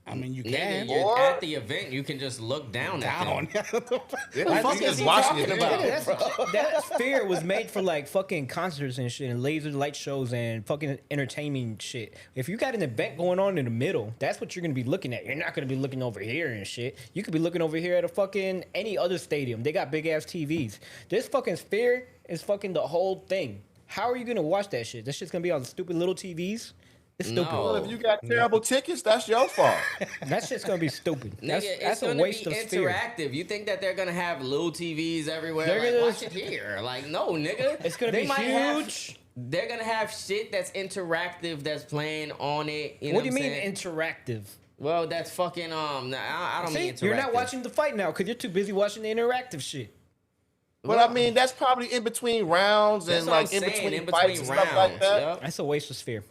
I mean, you Nigga, can. you're at the event, you can just look down at them. Yeah, fuck he's is just he watching talking it. about? That Sphere was made for like fucking concerts and shit and laser light shows and fucking entertainment shit. If you got an event going on in the middle, that's what you're gonna be looking at. You're not gonna be looking over here and shit. You could be looking over here at a fucking any other stadium. They got big ass TVs. This fucking Sphere is fucking the whole thing. How are you gonna watch that shit? That shit's gonna be on stupid little TVs. It's stupid. No. Well, if you got terrible tickets, that's your fault. That shit's gonna be stupid. That's It's a gonna waste be of Sphere. interactive. You think that they're gonna have little TVs everywhere? They're Like, gonna- watch it here. Like, no, nigga. It's gonna They be might have- huge. they're gonna have shit that's interactive that's playing on it. You know What do you I'm mean saying? interactive? Well, that's fucking I don't See, mean interactive. you're not watching the fight now because you're too busy watching the interactive shit. But I mean, that's probably in between rounds That's and what I'm like in saying, between fights and stuff like rounds, that. yup. That's a waste of Sphere.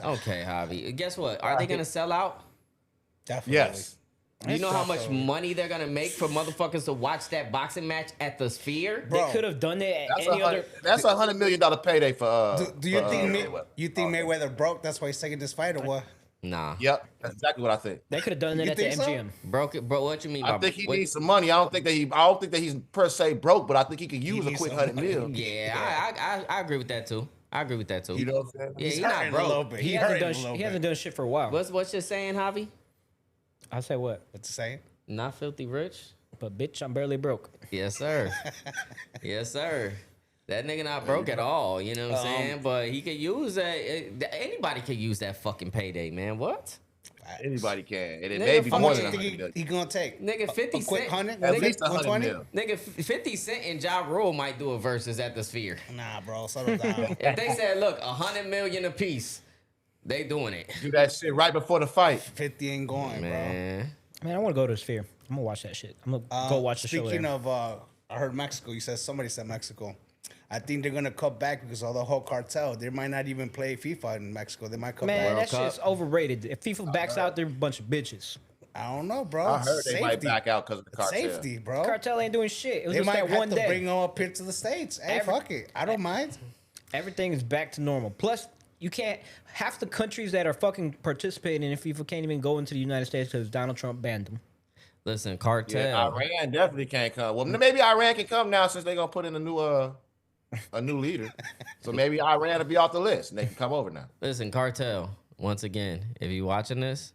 Okay, Javi. Guess what? Are they gonna sell out? Definitely. Yes. You know how much money they're gonna make for motherfuckers to watch that boxing match at the Sphere? Bro. They could have done that at That's any other. that's $100 million payday for. Do you think Mayweather. Mayweather broke? That's why he's taking this fight, or what? Nah. Yep, that's exactly what I think. They could have done that You at the think so? MGM. Broke it, bro. What you mean? I by think he what- needs some money. I don't think that he's per se broke, but I think he could use a needs quick some $100 money. million. Yeah, I agree with that too. I agree with that too. You know what I'm saying? Yeah, he's hurting not a little broke. bit. He hurting hasn't a done. little He bit. hasn't done shit for a while. What's you saying, Javi? I say what? What's he saying? Not filthy rich? But bitch, I'm barely broke. Yes, sir. Yes, sir. That nigga not broke at all. You know what I'm saying? But he could use that. Anybody could use that fucking payday, man. What? Anybody can, and it Nigga, may be how How more much than you 100 think million. he gonna take? Nigga, 50 a quick Cent. 100? At least 120? 100 mil. Nigga, 50 Cent and Ja Rule might do a versus at the Sphere. Nah, bro, settle down. If they said, look, 100 million a piece, they doing it. Do that shit right before the fight. 50 ain't going, Man. Man, I want to go to the Sphere. I'm gonna watch that shit. I'm gonna bro. go watch the show. Speaking There. of, I heard Mexico. Somebody said Mexico. I think they're gonna cut back because of the whole cartel. They might not even play FIFA in Mexico. They might cut Man, back. that shit's overrated. If FIFA backs out, they're a bunch of bitches. I don't know, bro. I It's heard they might safety. back out because of the It's cartel. safety, bro. Cartel ain't doing shit. It was They just might that have one to day. bring them up here to the States. Hey, fuck it. I don't mind. Everything is back to normal. Plus, you can't. Half the countries that are fucking participating in FIFA can't even go into the United States because Donald Trump banned them. Listen, cartel. Yeah, Iran definitely can't come. Well, maybe Iran can come now since they're gonna put in a new leader. So maybe Iran will be off the list and they can come over now. Listen, cartel. Once again, if you watching this,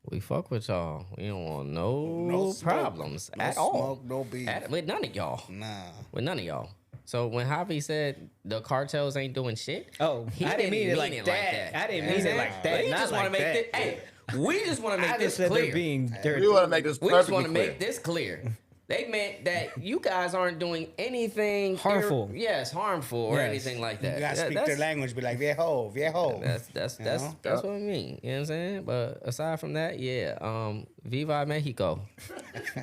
we fuck with y'all. We don't want no smoke. problems No at all. smoke, no beef. With none of y'all. Nah. With none of y'all. So when Javi said the cartels ain't doing shit, Oh, he I didn't mean it like that. I didn't mean it like that. We Not just want to like make that. this. Hey, we just want to make I this just said clear. they're being dirty. We want to make this We just perfectly want to clear. make this clear. They meant that you guys aren't doing anything Harmful. harmful or Yes. anything like that. You gotta speak That's- their language. Be like, viejo, viejo. That's You know? what I mean. You know what I'm saying? But aside from that, yeah. Viva Mexico.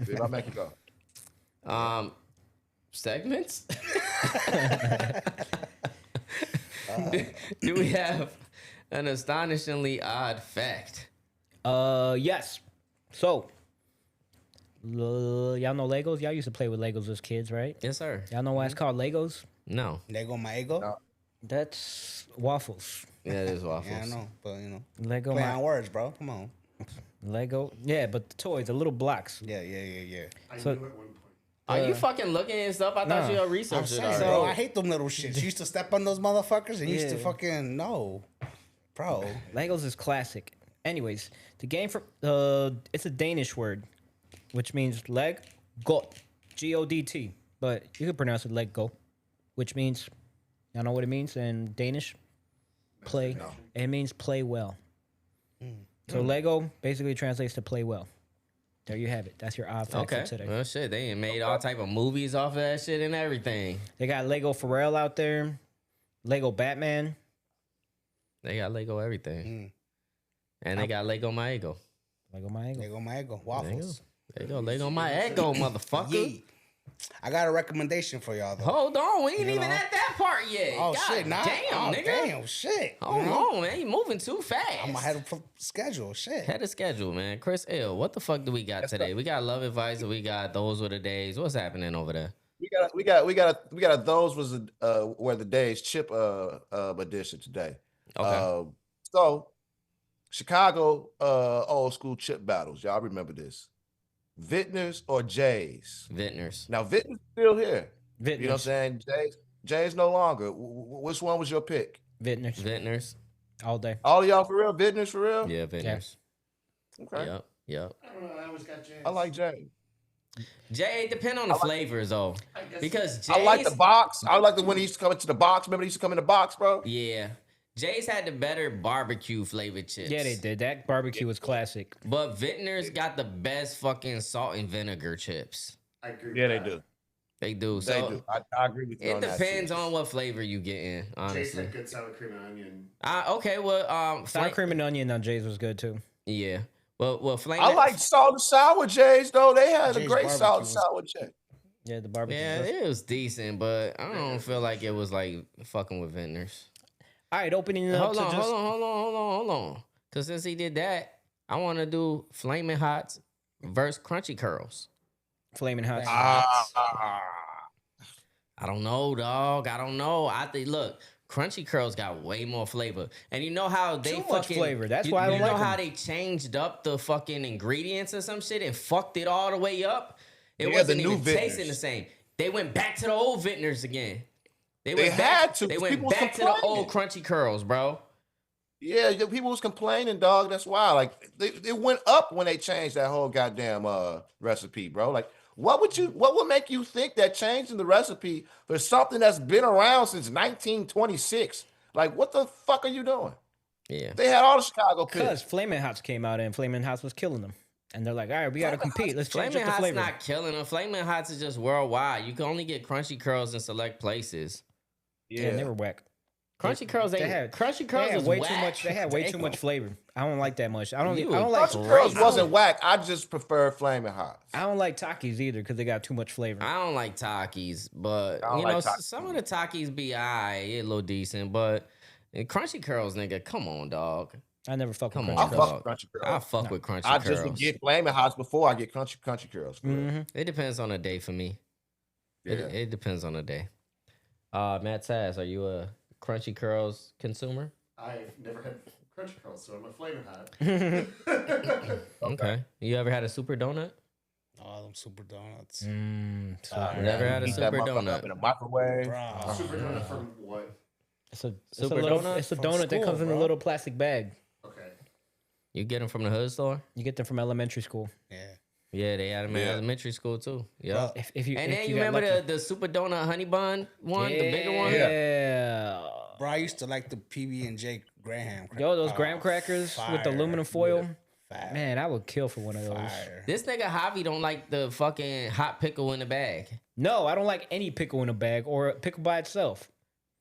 Viva Mexico. Segments? Do we have an astonishingly odd fact? Yes. So, y'all know Legos? Y'all used to play with Legos as kids, right? Yes, sir. Y'all know why it's called Legos? No. Lego my ego. No. That's waffles. Yeah, it is waffles. Yeah, I know, but Lego play my on words, bro. Come on. Lego. Yeah, but the toys, the little blocks. Yeah. I So- knew at one point. Are you fucking looking at stuff? I thought Nah. you were I'm researching saying, already. bro, I hate them little shits. You used to step on those motherfuckers and used to Yeah. fucking no, bro. Legos is classic. Anyways, the game from it's a Danish word, which means leg got, G-O-D-T, but you could pronounce it leg go, which means, I know what it means in Danish. Play. It means play well. So Lego basically translates to play well. There you have it. That's your odd fact Okay. for today. Well, shit, they ain't made all type of movies off of that shit and everything. They got Lego Pharrell out there, Lego Batman. They got Lego everything. And they got Lego My Ego. Lego My Ego. Lego my ego waffles. There you go. Lego My Ego, motherfucker. Yeah. I got a recommendation for y'all though. Hold on. We ain't even know? at that part yet. Oh God shit! Nah, damn, nigga. Damn shit. Hold on, man. You moving too fast. I'm ahead of schedule. Shit. Head of schedule, man. Chris L, what the fuck do we got today? We got love advice and we got those were the days. What's happening over there? We got a those was where the days chip edition today. Okay. So Chicago old school chip battles. Y'all remember this? Vintners or Jays? Vintners. Now Vintners still here. Vintners. You know what I'm saying? Jay's no longer. Which one was your pick? Vintners. Vintners. All day. All of y'all for real? Vintners for real? Yeah, Vintners. Okay. Yep. I don't know. I always got Jays. I like Jay. Jay, depend on the flavors though. I guess Because Jay's, I like the box. I like the when he used to come into the box. Remember he used to come in the box, bro? Yeah. Jay's had the better barbecue flavored chips. Yeah, they did. That barbecue was classic. But Vintners got the best fucking salt and vinegar chips. I agree. Yeah, with they that. do. They do. They So do. I agree with you. it on that, depends too. on what flavor you get in, Jays honestly. had good sour cream and onion. Okay, well, Sour cream and onion on Jay's was good too. yeah. Well, flame. I like salt and sour Jays though. They had a Jay's great salt barbecue and was- sour Jay. Yeah, the barbecue. Yeah, was- it was decent, but I don't feel like it was like fucking with Vintners. All right, opening it up Hold to on. Because since he did that, I want to do Flaming Hots versus Crunchy Curls. Flaming Hot. I don't know, dog. I don't know. I think look, Crunchy Curls got way more flavor, and you know how they Too fucking much flavor. That's you, why I don't you know like how 'em. they changed up the fucking ingredients or some shit and fucked it all the way up. It Yeah, wasn't the new even tasting Vintners. the same. They went back to the old Vintners again. They went back, had to, They 'cause went people was back to the old complaining. Crunchy Curls, bro. Yeah, people was complaining, dog. That's why. Like they went up when they changed that whole goddamn recipe, bro. Like what would make you think that changing the recipe for something that's been around since 1926? Like what the fuck are you doing? Yeah. They had all the Chicago Because pits. Flaming Hots came out and Flaming Hots was killing them. And they're like, all right, we got to compete. Let's change Flaming up the Hot's flavor. not killing them. Flaming Hots is just worldwide. You can only get Crunchy Curls in select places. Yeah, they were whack. Crunchy Curls ain't. Crunchy Curls They had is way whack. too much. They had way too Damn. much flavor. I don't like that much. I don't You like. Crunchy Curls wasn't whack. I just prefer Flaming Hot. I don't like Takis either because they got too much flavor. I don't like Takis, but I don't you know like Takis some of the Takis be alright, a little decent, but Crunchy Curls, nigga, come on, dog. I never fuck with Come Crunchy on, I Curls. fuck dog. with Crunchy Curls. I fuck with Crunchy I Curls. just would get Flaming Hots before I get Crunchy Curls. For real. Mhm. It depends on the day for me. Yeah. It depends on the day. Matt Sass, are you a Crunchy Curls consumer? I've never had Crunchy Curls, so I'm a flaming hot. Okay. You ever had a super donut? Oh, them super donuts. Never had a Heat that super motherfucker donut. up in a microwave. Bro. Super donut from what? It's a Super little. donut? It's a From donut that school, comes in a bro. little plastic bag. Okay. You get them from the hood store? You get them from elementary school. Yeah. Yeah, they had them in Yeah. elementary school too. Yeah. Well, If you And if then you you got remember lucky. the super donut honey bun one, the bigger one? Yeah. Bro, I used to like the PB&J Graham. Yo, those graham crackers with the fire. aluminum foil. Fire. Man, I would kill for one of those. Fire. This nigga Javi don't like the fucking hot pickle in the bag. No, I don't like any pickle in a bag or a pickle by itself.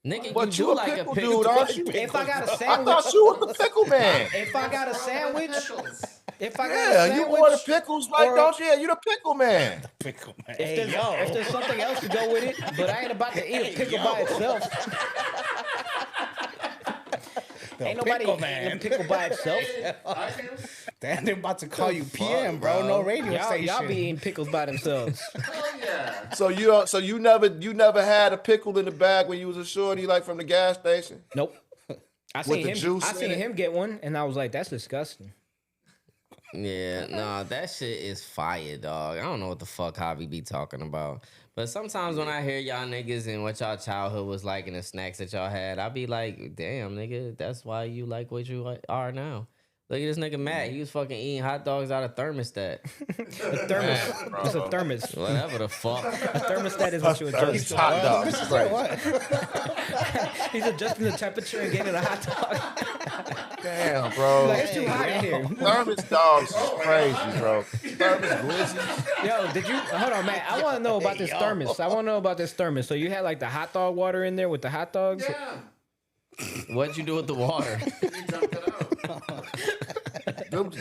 Nigga, But you you do a like a pickle pickle. dude, aren't you? If I got a I sandwich, thought you was the pickle man. if I got a sandwich, Pickles. if I got a Yeah, sandwich, you order pickles, like or- don't you? Yeah, you the pickle man. Pickle, man. if there's something else to go with it, but I ain't about to eat a pickle by itself. Ain't nobody pickle eating man. a pickle by itself. I do. Damn, they're about to call you PM, bro. No radio station. Y'all be eating pickles by themselves. Hell yeah. So you never had a pickle in the bag when you was a shorty, like from the gas station. Nope. I seen the him. juice I in seen it? him get one, and I was like, "That's disgusting." Yeah, no, that shit is fire, dog. I don't know what the fuck Javi be talking about. But sometimes when I hear y'all niggas and what y'all childhood was like and the snacks that y'all had, I be like, damn, nigga, that's why you like what you are now. Look at this nigga Matt. He was fucking eating hot dogs out of thermostat. A thermos. It's a thermos. Whatever the fuck. A thermostat is what you adjust. These hot dogs. is crazy. He's adjusting the temperature and getting a hot dog. Damn, bro. Like, it's too hot in here. Thermos dogs is crazy, bro. Thermos glizzies. Yo, did you hold on, Matt? I want to know about this thermos. I want to know about this thermos. So you had like the hot dog water in there with the hot dogs? Yeah. What'd you do with the water? You dumped it out. Them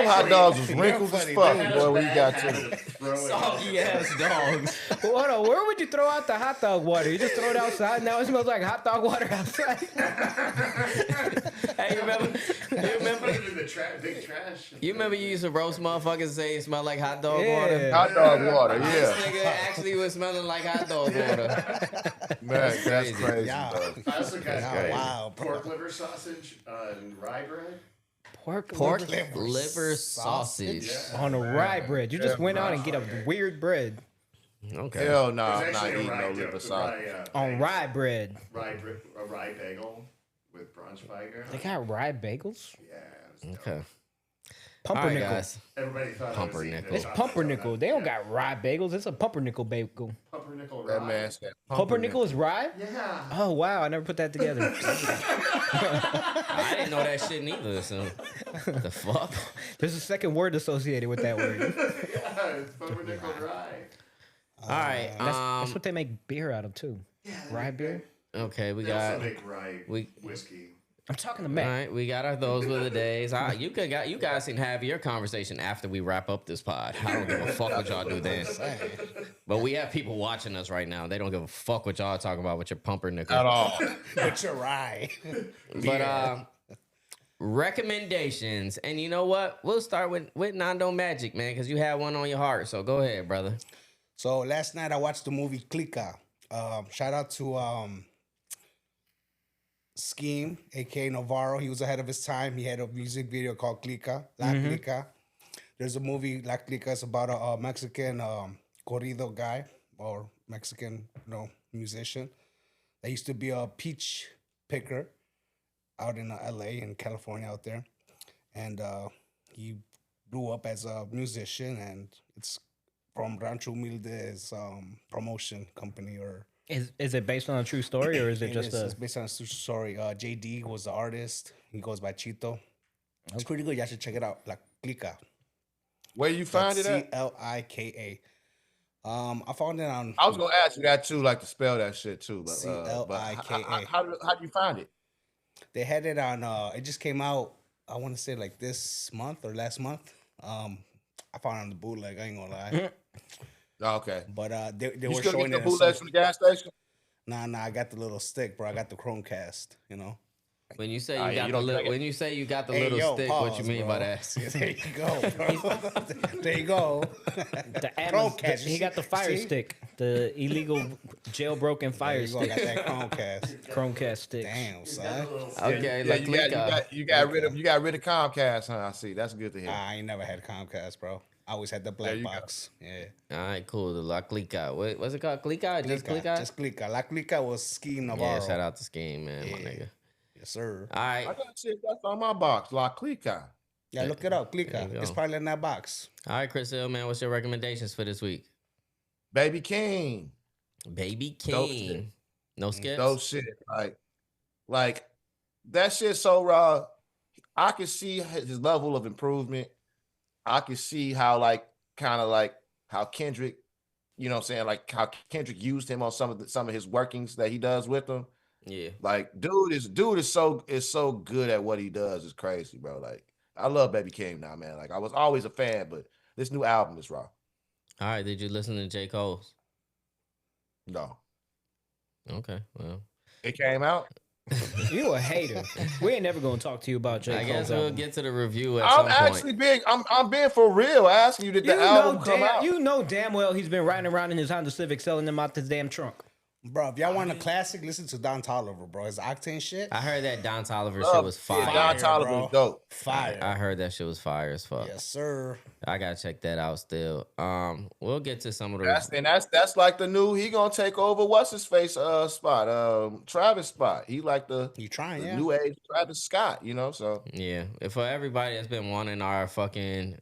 hot dogs was wrinkled as fuck, boy, when you got to them. Soggy ass dogs. Well, hold on, where would you throw out the hot dog water? You just throw it outside. Now it smells like hot dog water outside. Hey, you remember? Put it in the big trash. You remember you used to roast motherfuckers and say it smelled like hot dog Yeah. water? Hot dog water, This yeah. nigga actually was smelling like hot dog water. Man, that's crazy, Yeah. bro. I also got Wow, bro. pork liver sausage and rye bread. Pork liver sausage. On a rye bread. You just went out and get a weird bread Okay. Hell It no, was I'm not actually a eating no rye liver dip, sausage. on rye bread. a rye bagel with Braunschweiger. They got rye bagels? Yeah. It was dope. Okay. All right, Pumpernickel. guys. Everybody thought I was Pumpernickel. eating It's it. pumpernickel. They don't got rye bagels. It's a pumpernickel bagel. Pumpernickel That rye. man said Pumpernickel is rye? Yeah. Oh, wow. I never put that together. I didn't know that shit neither. So, the fuck? There's a second word associated with that word. Yeah, it's pumpernickel rye. All right. That's what they make beer out of, too. Rye beer? Okay, we They also got. make rye whiskey. I'm talking to All Matt. right, we got our those were the days. You guys can have your conversation after we wrap up this pod. I don't give a fuck what y'all do then. But we have people watching us right now. They don't give a fuck what y'all talking about with your pumpernickel. at all. But you're right. But recommendations, and you know what? We'll start with Nando Magic, man, because you had one on your heart. So go ahead, brother. So last night I watched the movie Clica. Shout out to Scheme, aka Navarro. He was ahead of his time. He had a music video called Clica, La Clica. There's a movie La Clica. It's about a Mexican corrido guy or Mexican, musician that used to be a peach picker out in LA and California out there, and he grew up as a musician, and it's from Rancho Humilde's promotion company or. Is it based on a true story or is it just It's based on a true story. JD was the artist. He goes by Chito. It's pretty good. You should check it out. La Clica. Where you find it at? CLIKA. I found it on. I was gonna ask you that too, like to spell that shit too, but CLIKA. how do you find it? They had it on. It just came out. I want to say like this month or last month. I found it on the bootleg. I ain't gonna lie. Oh, okay. But they You were still showing get it. the bootlegs from the gas station? Nah. I got the little stick, bro. I got the Chromecast. When you say Oh, you yeah, got you the don't little, take it. when you say you got the Hey, little yo, stick, what you pause, mean bro. by that? There you go, bro. There you go. the Chromecast? He got the fire See? stick, the illegal jailbroken fire There you go. I got stick, that Chromecast. Chromecast stick. Damn, Got a son. little Okay, Yeah, like you got rid of Comcast, huh? I see. That's good to hear. I ain't never had Comcast, bro. I always had the black you go. box. Yeah. All right, cool. The La Clica. What's it called? Clica? Just Clica? Just Clica. La Clica was Scheme Navarro. Yeah, shout out to Scheme, man, my Yeah. nigga. Yes, sir. All I right. gotta see if that's on my box. La Clica. Yeah, look it up. There Clica. you It's go. probably in that box. All right, Chris Hill, man, what's your recommendations for this week? Baby King. Baby Dope King. shit. No skips? Those shit. Like that shit so raw. I can see his level of improvement. I can see how how Kendrick, you know what I'm saying, like how Kendrick used him on some of his workings that he does with him. Yeah. Like dude is so good at what he does. It's crazy, bro. Like I love Baby King now, man. Like I was always a fan, but this new album is raw. All right, did you listen to J. Cole's? No, Okay, well. it came out. You a hater. We ain't never gonna talk to you about J. I guess Cole's we'll album. get to the review at I'm some actually point. being I'm being for real. Asking you, did the album come out? You know damn well he's been riding around in his Honda Civic selling them out this damn trunk. Bro, if y'all want a classic, listen to Don Toliver, bro. His Octane shit. I heard that Don Toliver shit was fire. Don Toliver bro. was dope. Fire. I heard that shit was fire as fuck. Yes, sir. I gotta check that out still. We'll get to some of the That's like the new. He gonna take over what's his face spot. Travis spot. He like the new age Travis Scott. You know. So yeah. And for everybody that's been wanting our fucking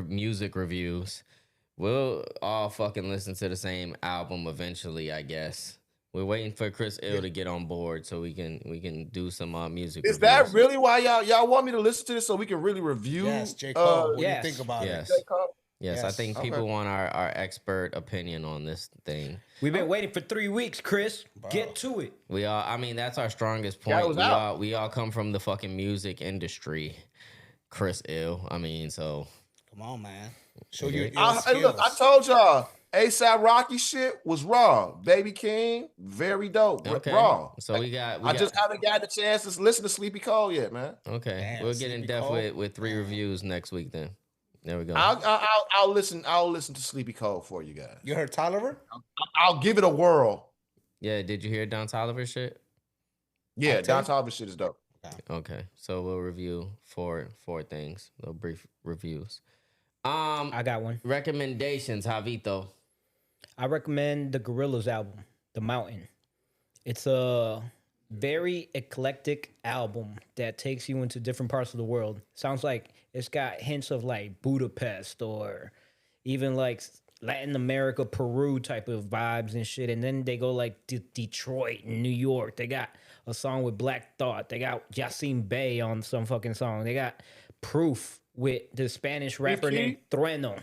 music reviews, we'll all fucking listen to the same album eventually, I guess. We're waiting for Chris Ill to get on board so we can do some music. Is that really why y'all want me to listen to this so we can really review? Yes, J. Cole. What do you think about it? Yes, I think people want our expert opinion on this thing. We've been waiting for 3 weeks, Chris. Bro. Get to it. We all, I mean, that's our strongest point. We all come from the fucking music industry. Chris Ill. I mean, so come on, man. Show your look, I told y'all. ASAP Rocky shit was raw. Baby King, very dope. Okay. Raw. So we got. I just haven't got the chance to listen to Sleepy Cole yet, man. Okay, we'll get in depth with 3 reviews next week. Then there we go. I'll listen. I'll listen to Sleepy Cole for you guys. You heard Toliver? I'll give it a whirl. Yeah. Did you hear Don Toliver shit? Yeah, Don Toliver shit is dope. Okay, so we'll review four things. Little brief reviews. I got one. Recommendations, Havito. I recommend the Gorillaz album, The Mountain. It's a very eclectic album that takes you into different parts of the world. Sounds like it's got hints of like Budapest or even like Latin America, Peru type of vibes and shit. And then they go like to Detroit and New York. They got a song with Black Thought. They got Yasin Bey on some fucking song. They got Proof with the Spanish rapper named Trueno.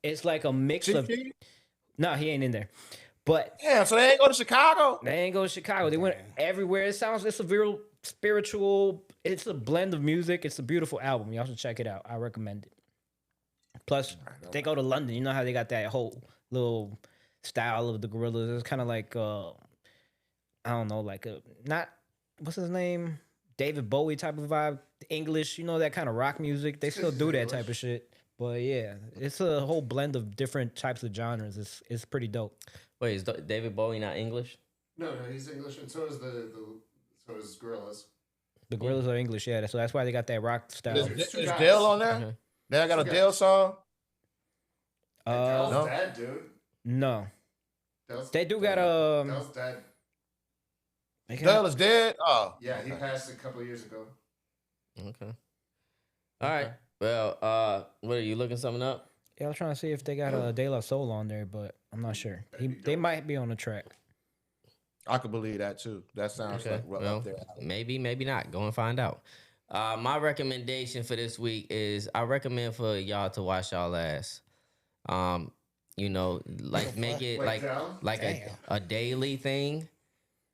It's like a mix of... No, he ain't in there. But yeah, so they ain't go to Chicago? They ain't go to Chicago. They went everywhere. It's a real spiritual, it's a blend of music. It's a beautiful album. Y'all should check it out. I recommend it. Plus, they go to London. You know how they got that whole little style of the Gorillaz. It's kind of like, I don't know, like not, what's his name? David Bowie type of vibe. English, you know, that kind of rock music. They still do that type of shit. But yeah, it's a whole blend of different types of genres. It's pretty dope. Wait, is David Bowie not English? No, he's English, and so is so is Gorillaz. The Gorillaz are English, yeah. So that's why they got that rock style. Is Dale on there? Mm-hmm. They got a Dale song? Dale's dead, dude. No. They do got Dale's dead. Dale is dead? Oh. Yeah, he passed a couple of years ago. Okay. All right. Well, what are you looking something up? Yeah, I was trying to see if they got a De La Soul on there, but I'm not sure. They might be on the track. I could believe that too. That sounds like up there. Maybe not. Go and find out. My recommendation for this week is I recommend for y'all to wash y'all ass. You know, like make it like a daily thing.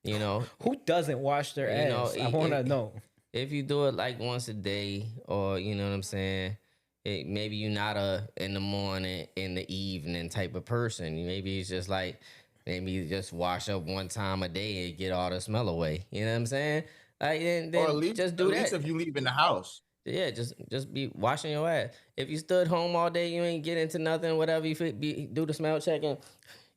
You know, who doesn't wash their ass? I want to know. If you do it like once a day, or you know what I'm saying, maybe you're not in the morning, in the evening type of person. Maybe it's just like, maybe you just wash up one time a day and get all the smell away. You know what I'm saying? Like then or at least, just do that. At least if you leave in the house. Yeah, just be washing your ass. If you stood home all day, you ain't get into nothing, whatever, you do the smell checking,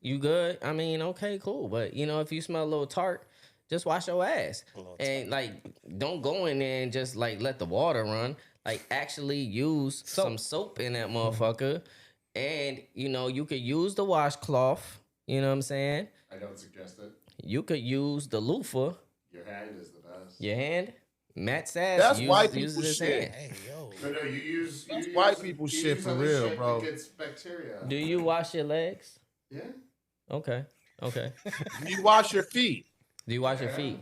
you good? I mean, okay, cool. But, you know, if you smell a little tart, just wash your ass. And, like, don't go in there and just, like, let the water run. Like, actually use some soap in that motherfucker. And, you know, you could use the washcloth. You know what I'm saying? I don't suggest it. You could use the loofah. Your hand is the best. Your hand? Matt Sass That's white people shit. Hey, yo. No, you use white people shit for real, bro. It gets bacteria. Do you wash your legs? Yeah. Okay. Do you wash your feet? Do you wash your feet?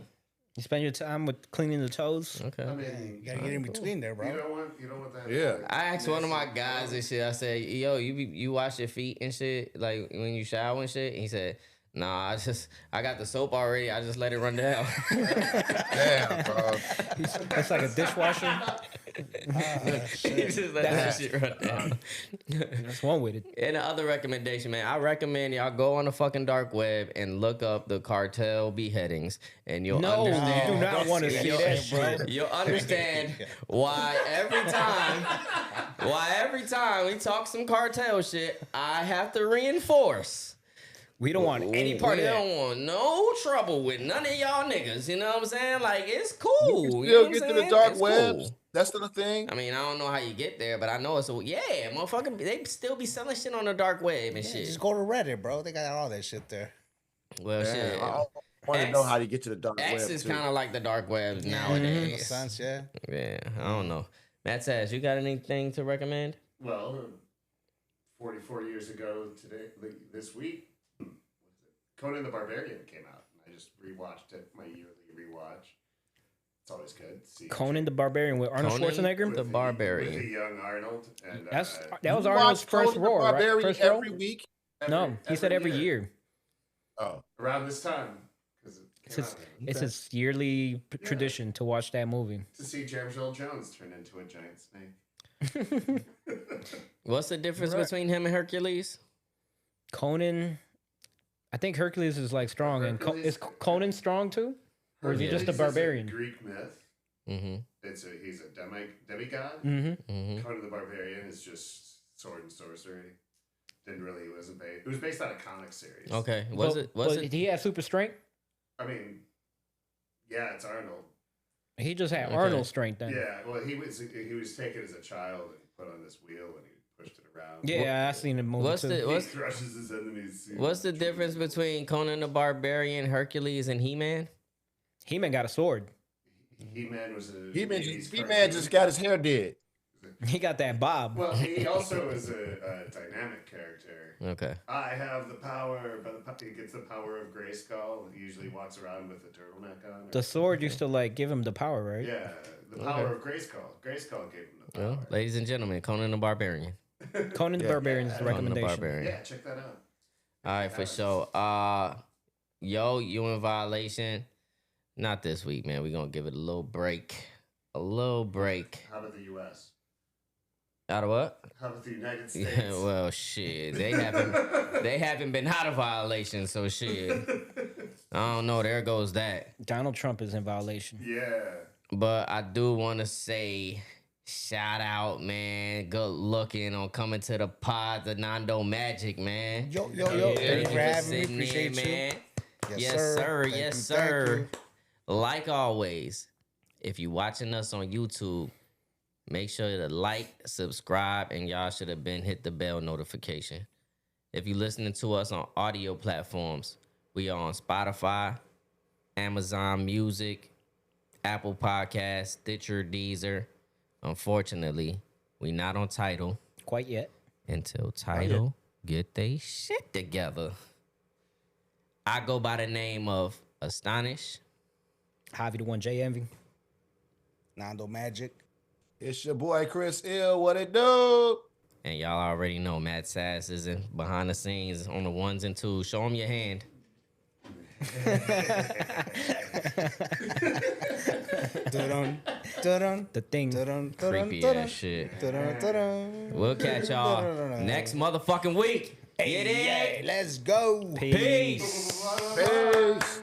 You spend your time with cleaning the toes? Okay. I mean, you gotta get in between there, bro. You don't want that. Yeah. I asked one of my guys and shit. I said, "Yo, you wash your feet and shit, like when you shower and shit?" And he said, "Nah, I got the soap already. I just let it run down." Damn, bro. It's like a dishwasher. He just let that shit run down. That's one with it. And the other recommendation, man, I recommend y'all go on the fucking dark web and look up the cartel beheadings, and you'll understand. You do not want to see that, bro. You'll understand why every time we talk some cartel shit, I have to reinforce. We don't want any part we of that. don't want no trouble with none of y'all niggas. You know what I'm saying? Like, it's cool. You can You know still what I'm get to the saying? dark It's webs. cool. That's the thing. I mean, I don't know how you get there, but I know it's motherfucking, they still be selling shit on the dark web and Yeah, shit. just go to Reddit, bro. They got all that shit there. Well, shit. I want to know how you get to the dark X web is too. kind of like the dark web Makes nowadays. sense, yeah. Yeah, I don't know. Matt says, you got anything to recommend? Well, 44 years ago today, this week, Conan the Barbarian came out. I just rewatched it, my yearly rewatch. It's always good to see Conan the Barbarian with Arnold Conan Schwarzenegger. the Barbarian. with the young Arnold. And That was You Arnold's watch first Conan the role, right? Barbarian First role? every week. No, he said every year. Oh, Around this time, because it It's came his, out it's his yearly tradition to watch that movie. to see James Earl Jones turn into a giant snake. What's the difference Right. between him and Hercules? Conan, I think Hercules is like strong, and is Conan strong too, or is he just a Hercules is barbarian? Greek myth. Mm-hmm. He's a demigod. Mm-hmm. Mm-hmm. Conan the Barbarian is just sword and sorcery. It was based on a comic series. Okay. Was it? he had super strength? I mean, yeah, it's Arnold. He just had Okay. Arnold strength then. Yeah, well, he was taken as a child and put on this wheel and he pushed it around. Yeah, I seen the movie What's too. He crushes his enemies. What's the difference between Conan the Barbarian, Hercules, and He-Man? He-Man got a sword. He-Man was a He-Man 80s He-Man just got his hair did. He got that bob. Well, he also is a dynamic character. Okay. I have the power, but he gets the power of Grayskull. He usually walks around with a turtleneck on. The sword used to like give him the power, right? Yeah, the power of Grayskull. Grayskull gave him the power. Well, ladies and gentlemen, Conan the Barbarian. Conan the Yeah. Barbarian is the Conan the recommendation. Barbarian. Yeah, check that out. All right, for sure. You in violation. Not this week, man. We're gonna give it a little break. A little break. How about the U.S.? Out of what? How about the United States? Yeah, well, shit. They haven't been out of violation, so shit. I don't know. There goes that. Donald Trump is in violation. Yeah. But I do want to say, shout out, man. Good looking on coming to the pod, the Nando Magic, man. Yo. Yeah. Thank Thank you for you for having me. sitting Appreciate in, you. man. Yes, Yes, sir. sir. Thank Yes, you, thank sir. you. Like always, if you're watching us on YouTube, make sure to like, subscribe, and y'all should have been hit the bell notification. If you're listening to us on audio platforms, we are on Spotify, Amazon Music, Apple Podcasts, Stitcher, Deezer. Unfortunately, we not on Tidal Quite yet. until Tidal get they shit together. I go by the name of Astonish. Javi the one, J Envy. Nando Magic. It's your boy Chris Ill. What it do? And y'all already know Matt Sass is in behind the scenes on the ones and twos. Show him your hand. Dun dun The thing. dun Creepy ass shit. We'll catch y'all next motherfucking week. Get in. Let's go. Peace. Peace. Peace.